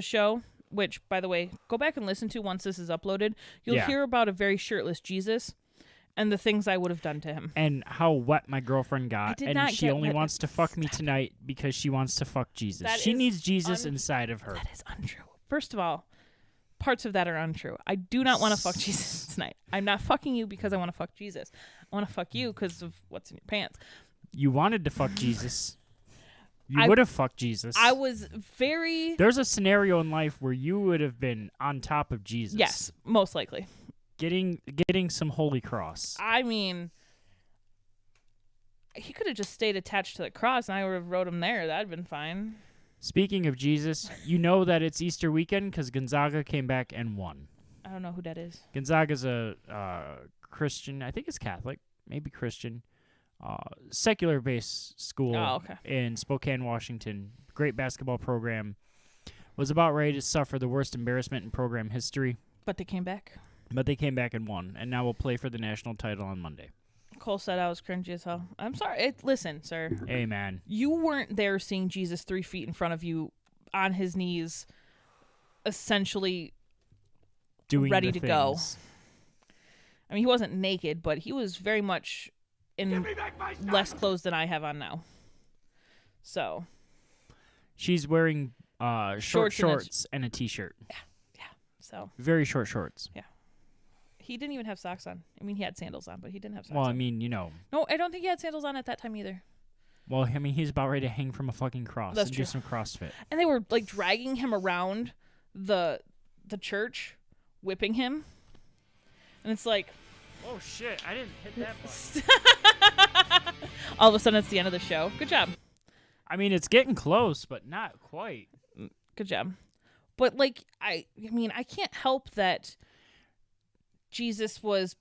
show, which, by the way, go back and listen to once this is uploaded. You'll hear about a very shirtless Jesus and the things I would have done to him. And how wet my girlfriend got. And she only wet. wants to fuck me tonight because she wants to fuck Jesus. She needs Jesus inside of her. That is untrue. First of all, parts of that are untrue. I do not want to fuck Jesus tonight. I'm not fucking you because I want to fuck Jesus. I want to fuck you because of what's in your pants. You wanted to fuck Jesus. You would have fucked Jesus. I was very... There's a scenario in life where you would have been on top of Jesus. Yes, most likely. Getting some Holy Cross. I mean, he could have just stayed attached to the cross and I would have wrote him there. That'd been fine. Speaking of Jesus, you know that it's Easter weekend because Gonzaga came back and won. I don't know who that is. Gonzaga's a Christian, I think it's Catholic, maybe Christian, secular-based school in Spokane, Washington. Great basketball program. Was about ready to suffer the worst embarrassment in program history. But they came back. But they came back and won, and now we'll play for the national title on Monday. Cole said I was cringy as hell. I'm sorry. Listen, sir. Hey, man. You weren't there seeing Jesus 3 feet in front of you on his knees, essentially ready to go. I mean, he wasn't naked, but he was very much in less clothes than I have on now. So. She's wearing short shorts and a T-shirt. Yeah. So. Very short shorts. Yeah. He didn't even have socks on. I mean, he had sandals on, but he didn't have socks on. Well, I mean, you know. No, I don't think he had sandals on at that time either. Well, I mean, he's about ready to hang from a fucking cross. That's and true. do some CrossFit. And they were, like, dragging him around the the church whipping him. And it's like, oh shit, I didn't hit that button. all of a sudden it's the end of the show. Good job. I mean, it's getting close, but not quite. Good job. But like, I mean, I can't help that Jesus was,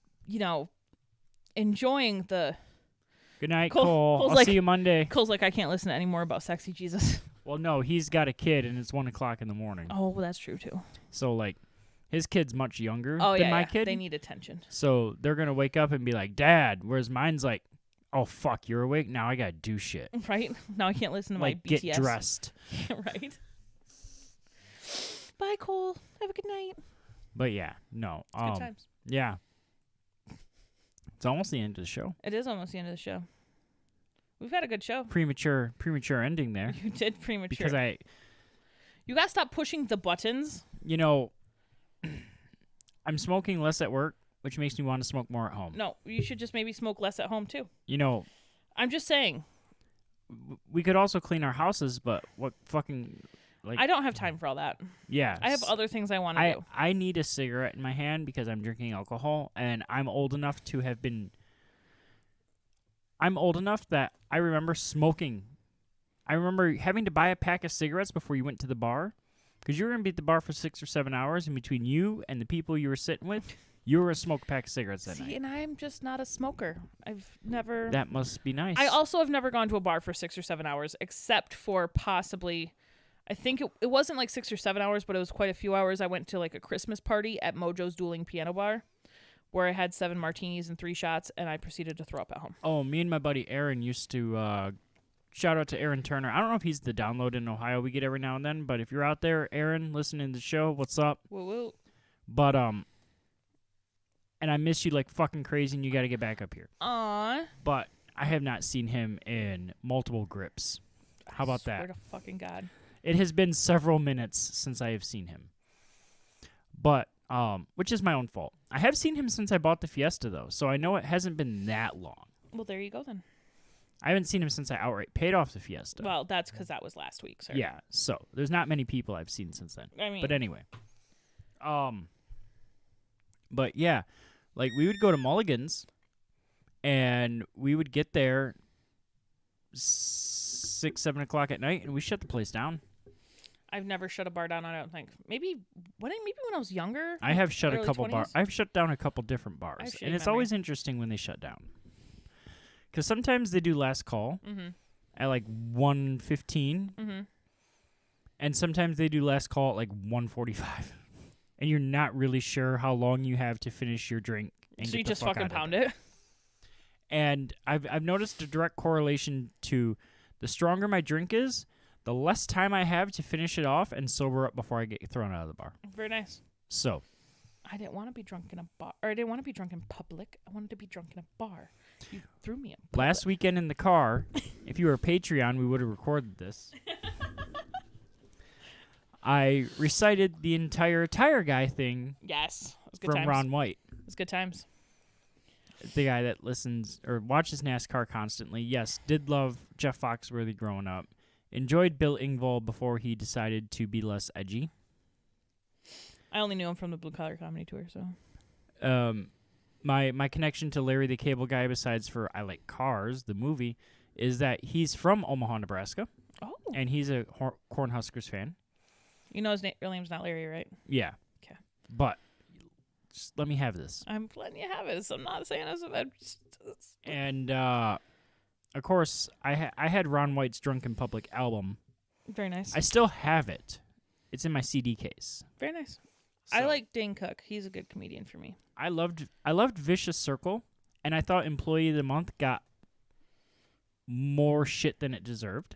enjoying the... Good night, Cole. I'll see you Monday. Cole's like, I can't listen to any more about sexy Jesus. Well, no, he's got a kid, and it's 1 o'clock in the morning. Oh, well, that's true, too. So, like, his kid's much younger than my kid. They need attention. So they're going to wake up and be like, Dad, whereas mine's like, oh, fuck, you're awake? Now I got to do shit. Right? Now I can't listen to like, my BTS. Get dressed. Right? Bye, Cole. Have a good night. But, yeah, no. Good times. Yeah. It's almost the end of the show. It is almost the end of the show. We've had a good show. Premature ending there. You did premature. Because you got to stop pushing the buttons. I'm smoking less at work, which makes me want to smoke more at home. No, you should just maybe smoke less at home, too. I'm just saying. We could also clean our houses, but what fucking... I don't have time for all that. Yeah. I have other things I want to do. I need a cigarette in my hand because I'm drinking alcohol, and I'm old enough to have been... I'm old enough that I remember smoking. I remember having to buy a pack of cigarettes before you went to the bar, because you were going to be at the bar for 6 or 7 hours, and between you and the people you were sitting with, you were going to smoke a pack of cigarettes that night. And I'm just not a smoker. I've never... That must be nice. I also have never gone to a bar for 6 or 7 hours, except for possibly... I think it wasn't like 6 or 7 hours, but it was quite a few hours. I went to like a Christmas party at Mojo's Dueling Piano Bar, where I had 7 martinis and 3 shots, and I proceeded to throw up at home. Oh, me and my buddy Aaron used to... shout out to Aaron Turner. I don't know if he's the download in Ohio we get every now and then, but if you're out there, Aaron, listening to the show, what's up? Woo woo. But, and I miss you like fucking crazy, and you got to get back up here. Aww. But I have not seen him in multiple grips. How about that? Swear to fucking God. It has been several minutes since I have seen him. But, which is my own fault. I have seen him since I bought the Fiesta, though, so I know it hasn't been that long. Well, there you go, then. I haven't seen him since I outright paid off the Fiesta. Well, that's because that was last week, sir. Yeah, so there's not many people I've seen since then. But anyway. But yeah, like we would go to Mulligan's, and we would get there 6, 7 o'clock at night, and we shut the place down. I've never shut a bar down. I don't think. Maybe when I was younger. I have shut a couple 20s? bars. I've shut down a couple different bars, and it's always interesting when they shut down. Because sometimes they do last call at like 1:15, and sometimes they do last call at like 1:45, and you're not really sure how long you have to finish your drink. And so get you the just fuck fucking out of pound there. it. And I've noticed a direct correlation to the stronger my drink is, the less time I have to finish it off and sober up before I get thrown out of the bar. Very nice. So. I didn't want to be drunk in a bar, or I didn't want to be drunk in public. I wanted to be drunk in a bar. You threw me in public. Last weekend in the car, if you were a Patreon, we would have recorded this. I recited the entire Tire Guy thing. Yes, it was good from times. Ron White. It was good times. The guy that listens or watches NASCAR constantly. Yes, did love Jeff Foxworthy growing up. Enjoyed Bill Engvall before he decided to be less edgy. I only knew him from the Blue Collar Comedy Tour, so. My connection to Larry the Cable Guy, besides for I Like Cars, the movie, is that he's from Omaha, Nebraska. Oh. And he's a Cornhuskers fan. You know his real name's not Larry, right? Yeah. Okay. But just let me have this. I'm letting you have it. So I'm not saying this. And, of course, I had Ron White's Drunk in Public album. Very nice. I still have it. It's in my CD case. Very nice. So, I like Dane Cook. He's a good comedian for me. I loved Vicious Circle, and I thought Employee of the Month got more shit than it deserved.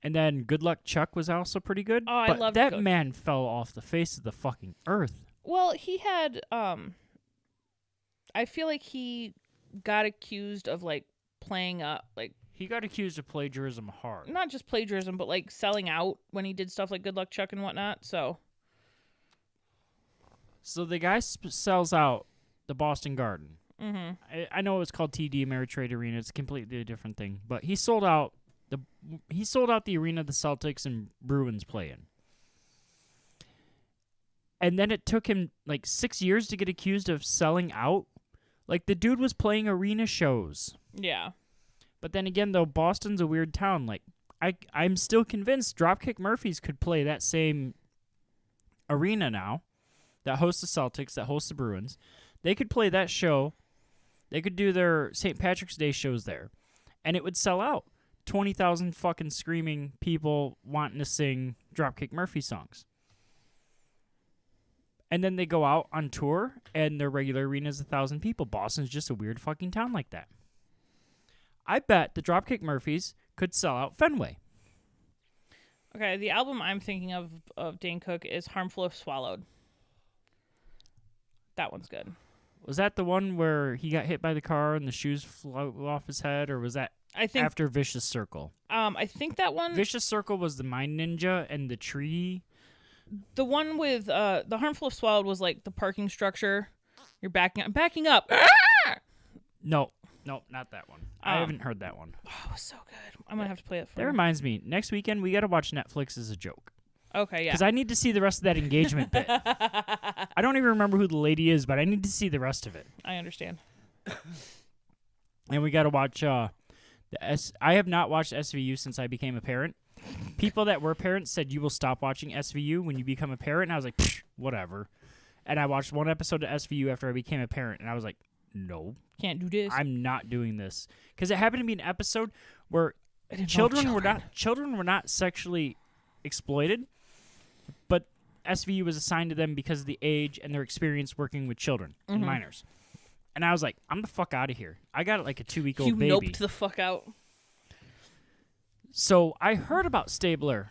And then Good Luck Chuck was also pretty good. Oh, I loved that man fell off the face of the fucking earth. Well, he had I feel like he got accused of like playing up like he got accused of plagiarism hard. Not just plagiarism, but like selling out when he did stuff like Good Luck Chuck and whatnot. So the guy sells out the Boston Garden. Mm-hmm. I know it was called TD Ameritrade Arena. It's completely a different thing. But he sold out the arena the Celtics and Bruins play in. And then it took him like 6 years to get accused of selling out. Like, the dude was playing arena shows. Yeah. But then again, though, Boston's a weird town. Like, I'm still convinced Dropkick Murphys could play that same arena now that hosts the Celtics, that hosts the Bruins. They could play that show. They could do their St. Patrick's Day shows there. And it would sell out. 20,000 fucking screaming people wanting to sing Dropkick Murphy songs. And then they go out on tour, and their regular arena is 1,000 people. Boston's just a weird fucking town like that. I bet the Dropkick Murphys could sell out Fenway. Okay, the album I'm thinking of Dane Cook is Harmful If Swallowed. That one's good. Was that the one where he got hit by the car and the shoes flew off his head, or was that after Vicious Circle? I think that one... Vicious Circle was the Mind Ninja and the tree. The one with the Harmful If Swallowed was like the parking structure. You're backing up. No, not that one. I haven't heard that one. Oh, it was so good. I'm gonna have to play it for That you. reminds me, next weekend we got to watch Netflix as a joke. Okay, yeah. Because I need to see the rest of that engagement bit. I don't even remember who the lady is, but I need to see the rest of it. I understand. And we got to watch I have not watched SVU since I became a parent. People that were parents said you will stop watching SVU when you become a parent, and I was like, whatever. And I watched one episode of SVU after I became a parent, and I was like, no. Can't do this. I'm not doing this. Because it happened to be an episode where children were not sexually exploited, but SVU was assigned to them because of the age and their experience working with children and minors. And I was like, I'm the fuck out of here. I got like a 2-week-old baby. You noped the fuck out. So I heard about Stabler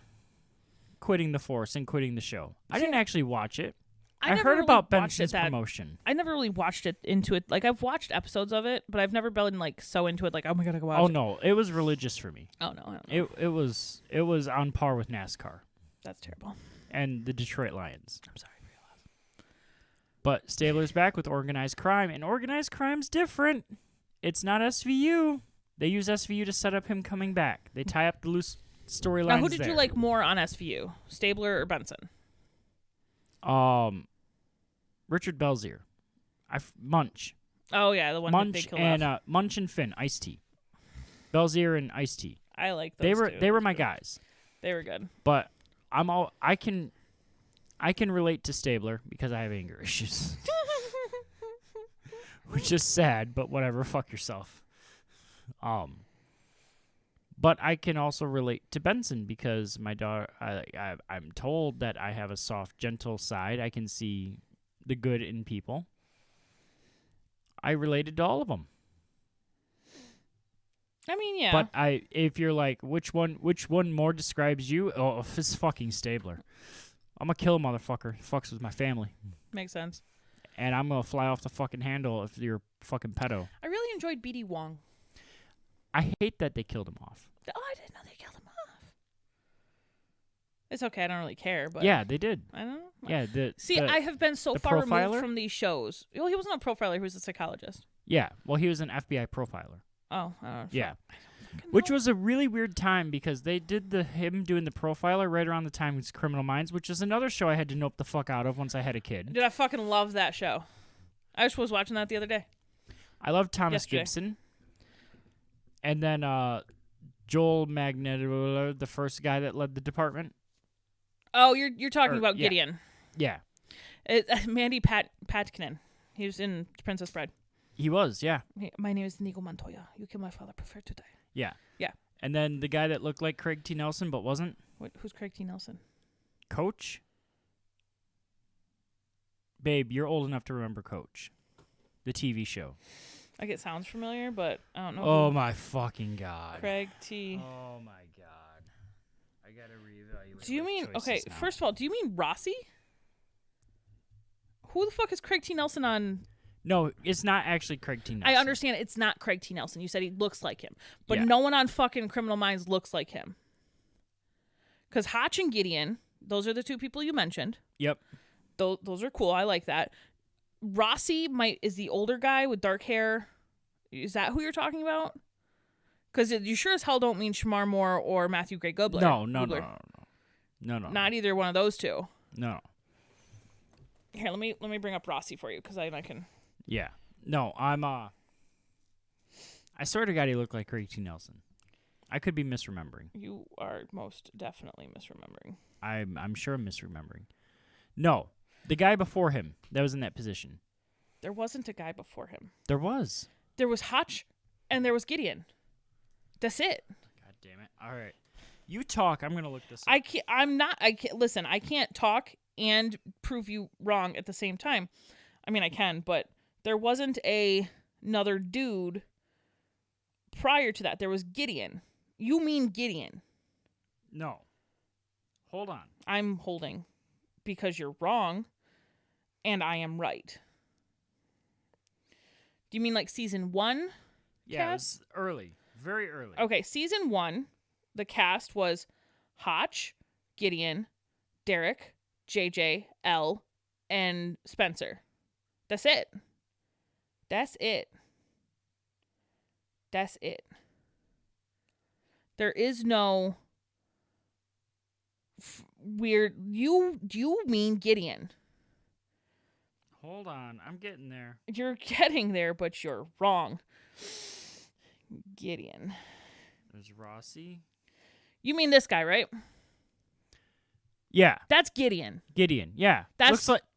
quitting the force and quitting the show. I didn't actually watch it. I heard about Benson's promotion. I never really watched it into it. Like, I've watched episodes of it, but I've never been like so into it. Like, oh my god, I go watch. Oh no, it was religious for me. Oh no, I don't know. It was on par with NASCAR. That's terrible. And the Detroit Lions. I'm sorry. But Stabler's back with organized crime, and organized crime's different. It's not SVU. They use SVU to set up him coming back. They tie up the loose storylines. Now, who did you like more on SVU, Stabler or Benson? Richard Belzier. Munch. Oh yeah, the one Munch that they killed and off. Munch and Finn, Ice-T. Belzier and Ice-T. I like those two. They were my guys. They were good. But I can relate to Stabler because I have anger issues. Which is sad, but whatever, fuck yourself. But I can also relate to Benson because my daughter, I'm told that I have a soft, gentle side. I can see the good in people. I related to all of them. I mean, yeah. But if you're like, which one more describes you? Oh, it's fucking Stabler. I'm gonna kill a motherfucker. He fucks with my family. Makes sense. And I'm gonna fly off the fucking handle if you're a fucking pedo. I really enjoyed B.D. Wong. I hate that they killed him off. Oh, I didn't know they killed him off. It's okay. I don't really care. But yeah, they did. I don't know. Yeah. I have been so far profiler? removed from these shows. Well, he wasn't a profiler. He was a psychologist. Yeah. Well, he was an FBI profiler. Oh, I don't know. Yeah. Which was a really weird time because they did him doing the profiler right around the time with Criminal Minds, which is another show I had to nope the fuck out of once I had a kid. Dude, I fucking love that show. I just was watching that the other day. I love Thomas Yesterday. Gibson. And then Joel Magnet, the first guy that led the department. Oh, you're talking about yeah. Gideon. Yeah. Mandy Patinkin. He was in Princess Bride. He was, yeah. My name is Inigo Montoya. You killed my father. Prefer to die. Yeah. Yeah. And then the guy that looked like Craig T. Nelson but wasn't. Who's Craig T. Nelson? Coach? Babe, you're old enough to remember Coach. The TV show. Like, it sounds familiar, but I don't know. Oh, my fucking God. Craig T. Oh, my God. I got to reevaluate. Do you mean, okay, now. first of all, do you mean Rossi? Who the fuck is Craig T. Nelson on? No, it's not actually Craig T. Nelson. I understand it's not Craig T. Nelson. You said he looks like him. But Yeah. no one on fucking Criminal Minds looks like him. Because Hotch and Gideon, those are the two people you mentioned. Yep. Those are cool. I like that. Rossi is the older guy with dark hair. Is that who you're talking about? Because you sure as hell don't mean Shamar Moore or Matthew Gray Gubler. No. Not either one of those two. No. Here, let me bring up Rossi for you because I can. Yeah. No, I swear to God, he looked like Craig T. Nelson. I could be misremembering. You are most definitely misremembering. I'm sure I'm misremembering. No, the guy before him that was in that position. There wasn't a guy before him. There was. There was Hotch, and there was Gideon. That's it. God damn it! All right, you talk. I'm gonna look this up. I can't. Listen, I can't talk and prove you wrong at the same time. I mean, I can, but there wasn't another dude prior to that. There was Gideon. You mean Gideon? No. Hold on. I'm holding because you're wrong, and I am right. Do you mean like season 1? Yeah, it was early. Very early. Okay, season 1, the cast was Hotch, Gideon, Derek, JJ, L, and Spencer. That's it. That's it. That's it. There is no weird. You mean Gideon? Hold on, I'm getting there. You're getting there, but you're wrong. Gideon. There's Rossi. You mean this guy, right? Yeah. That's Gideon. Gideon. Yeah.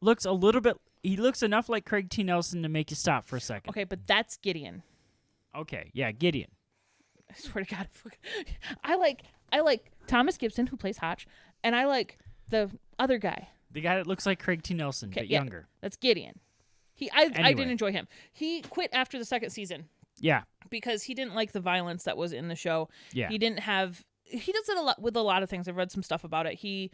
Looks a little bit. He looks enough like Craig T. Nelson to make you stop for a second. Okay, but that's Gideon. Okay. Yeah, Gideon. I swear to God, I like Thomas Gibson, who plays Hotch, and I like the other guy. The guy that looks like Craig T. Nelson, but younger. That's Gideon. I didn't enjoy him. He quit after the second season. Yeah. Because he didn't like the violence that was in the show. Yeah. He does it a lot with a lot of things. I've read some stuff about it. He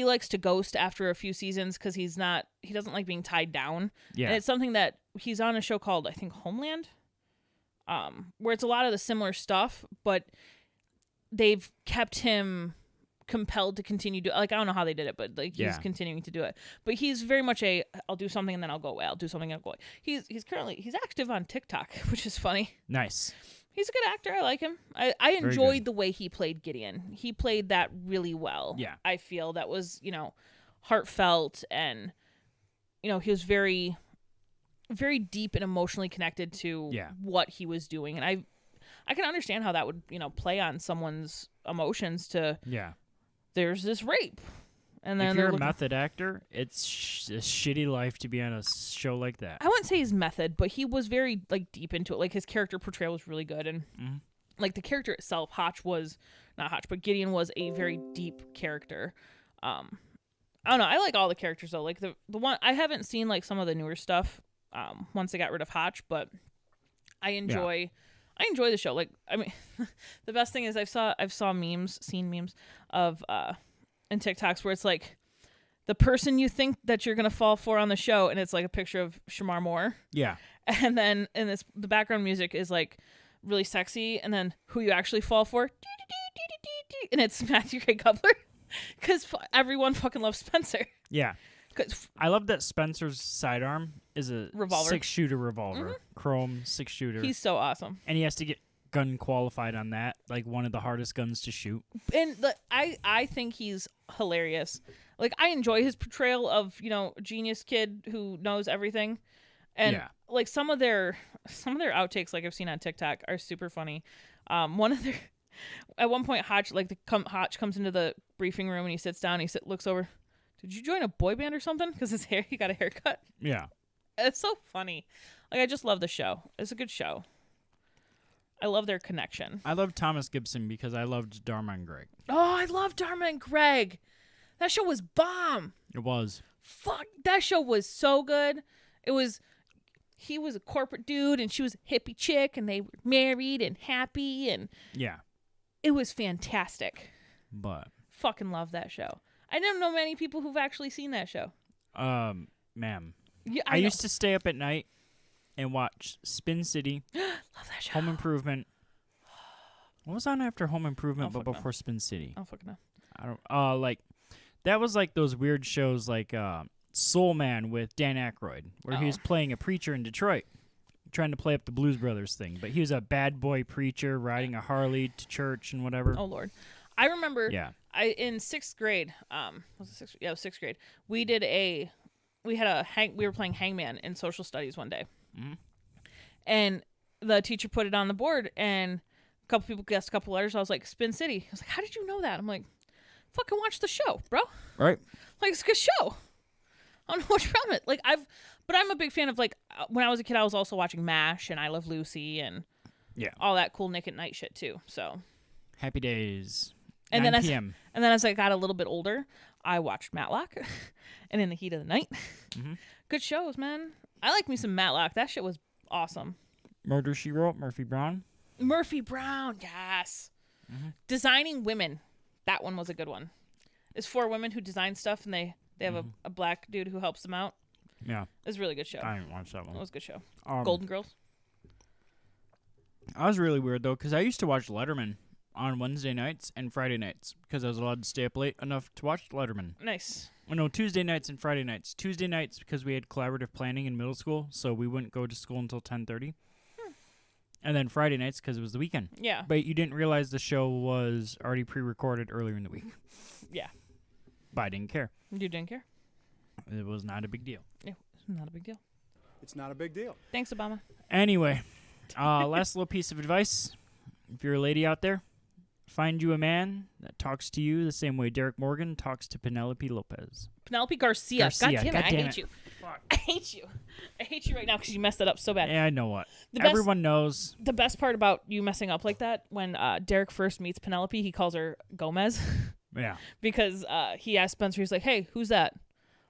likes to ghost after a few seasons because he doesn't like being tied down. Yeah. And it's something that he's on a show called, I think, Homeland, where it's a lot of the similar stuff, but they've kept him compelled to continue to, like, I don't know how they did it, but like he's continuing to do it. But he's very much I'll do something and then I'll go away. I'll do something and I'll go away. He's active on TikTok, which is funny. Nice. He's a good actor. I like him. I enjoyed the way he played Gideon. He played that really well. Yeah. I feel that was, heartfelt, and, he was very, very deep and emotionally connected to what he was doing. And I can understand how that would, play on someone's emotions to, there's this rape. And then if you're a method actor, it's a shitty life to be on a show like that. I wouldn't say he's method, but he was very deep into it. Like, his character portrayal was really good, and like the character itself, but Gideon was a very deep character. I don't know. I like all the characters though. Like the one I haven't seen like some of the newer stuff. Once they got rid of Hotch, but I enjoy the show. Like, I mean, the best thing is I've seen memes of and TikToks where it's like the person you think that you're gonna fall for on the show, and it's like a picture of Shamar Moore. Yeah. And then the background music is like really sexy, and then who you actually fall for, and it's Matthew Gray Cutler, because everyone fucking loves Spencer. Yeah. I love that Spencer's sidearm is a revolver. 6-shooter revolver, chrome 6-shooter. He's so awesome, and he has to get gun qualified on that, like one of the hardest guns to shoot. And I think he's hilarious. Like, I enjoy his portrayal of a genius kid who knows everything, and like some of their outtakes, like I've seen on TikTok, are super funny. One of their at one point, Hotch comes into the briefing room and he sits down. Looks over. Did you join a boy band or something? Because he got a haircut. Yeah, it's so funny. Like, I just love the show. It's a good show. I love their connection. I love Thomas Gibson because I loved Dharma and Greg. Oh, I love Dharma and Greg. That show was bomb. It was. Fuck, that show was so good. He was a corporate dude and she was a hippie chick, and they were married and happy, and it was fantastic. But fucking love that show. I don't know many people who've actually seen that show. Ma'am. Yeah, I used to stay up at night and watch Spin City. Love that show. Home Improvement. What was on after Home Improvement but before Spin City? I don't fucking know. I don't like that was like those weird shows like Soul Man with Dan Aykroyd, where he was playing a preacher in Detroit, trying to play up the Blues Brothers thing, but he was a bad boy preacher riding a Harley to church and whatever. Oh Lord. I remember Yeah. in 6th grade, was it 6th? Yeah, it was 6th grade. We did we were playing Hangman in social studies one day. Mm-hmm. And the teacher put it on the board, and a couple people guessed a couple letters. I was like, Spin City. I was like, how did you know that? I'm like, fucking watch the show, bro. Right. Like, it's a good show. I don't know what's from it. Like, but I'm a big fan of, like, when I was a kid, I was also watching MASH and I Love Lucy and all that cool Nick at Night shit too. So Happy Days. And 9 then p.m. And then as I got a little bit older, I watched Matlock and In the Heat of the Night. Mm-hmm. Good shows, man. I like me some Matlock. That shit was awesome. Murder, She Wrote, Murphy Brown. Murphy Brown, yes. Mm-hmm. Designing Women. That one was a good one. It's 4 women who design stuff, and they have a black dude who helps them out. Yeah. It was a really good show. I didn't watch that one. It was a good show. Golden Girls. I was really weird, though, because I used to watch Letterman on Wednesday nights and Friday nights because I was allowed to stay up late enough to watch Letterman. Nice. Oh, no, Tuesday nights and Friday nights. Tuesday nights because we had collaborative planning in middle school, so we wouldn't go to school until 10:30. And then Friday nights because it was the weekend. Yeah. But you didn't realize the show was already pre-recorded earlier in the week. Yeah. But I didn't care. You didn't care? It was not a big deal. Yeah, it's not a big deal. It's not a big deal. Thanks, Obama. Anyway, last little piece of advice. If you're a lady out there, find you a man that talks to you the same way Derek Morgan talks to Penelope Lopez. Penelope Garcia. Garcia. God damn it. I damn hate it. you. I hate you. I hate you right now because you messed that up so bad. Yeah, I know what. The Everyone knows. The best part about you messing up like that, when Derek first meets Penelope, he calls her Gomez. Yeah. Because he asked Spencer, he's like, hey, who's that?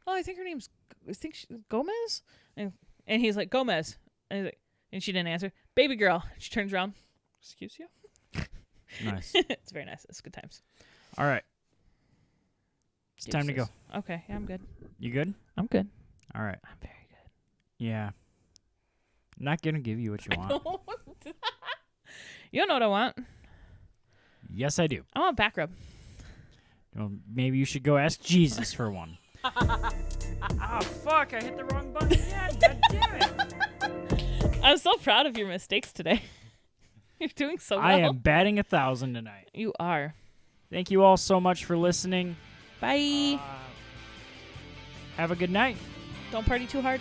Oh, I think she's Gomez? And he's like, Gomez. And she didn't answer. Baby girl. She turns around. Excuse you? Nice. It's very nice. It's good times. All right. It's time to go. Okay. Yeah, I'm good. You good? I'm good. All right. I'm very good. Yeah. I'm not going to give you what you want. You don't know what I want. Yes, I do. I want a back rub. Well, maybe you should go ask Jesus for one. Oh, fuck. I hit the wrong button again. God damn it. I'm so proud of your mistakes today. You're doing so well. I am batting 1,000 tonight. You are. Thank you all so much for listening. Bye. Have a good night. Don't party too hard.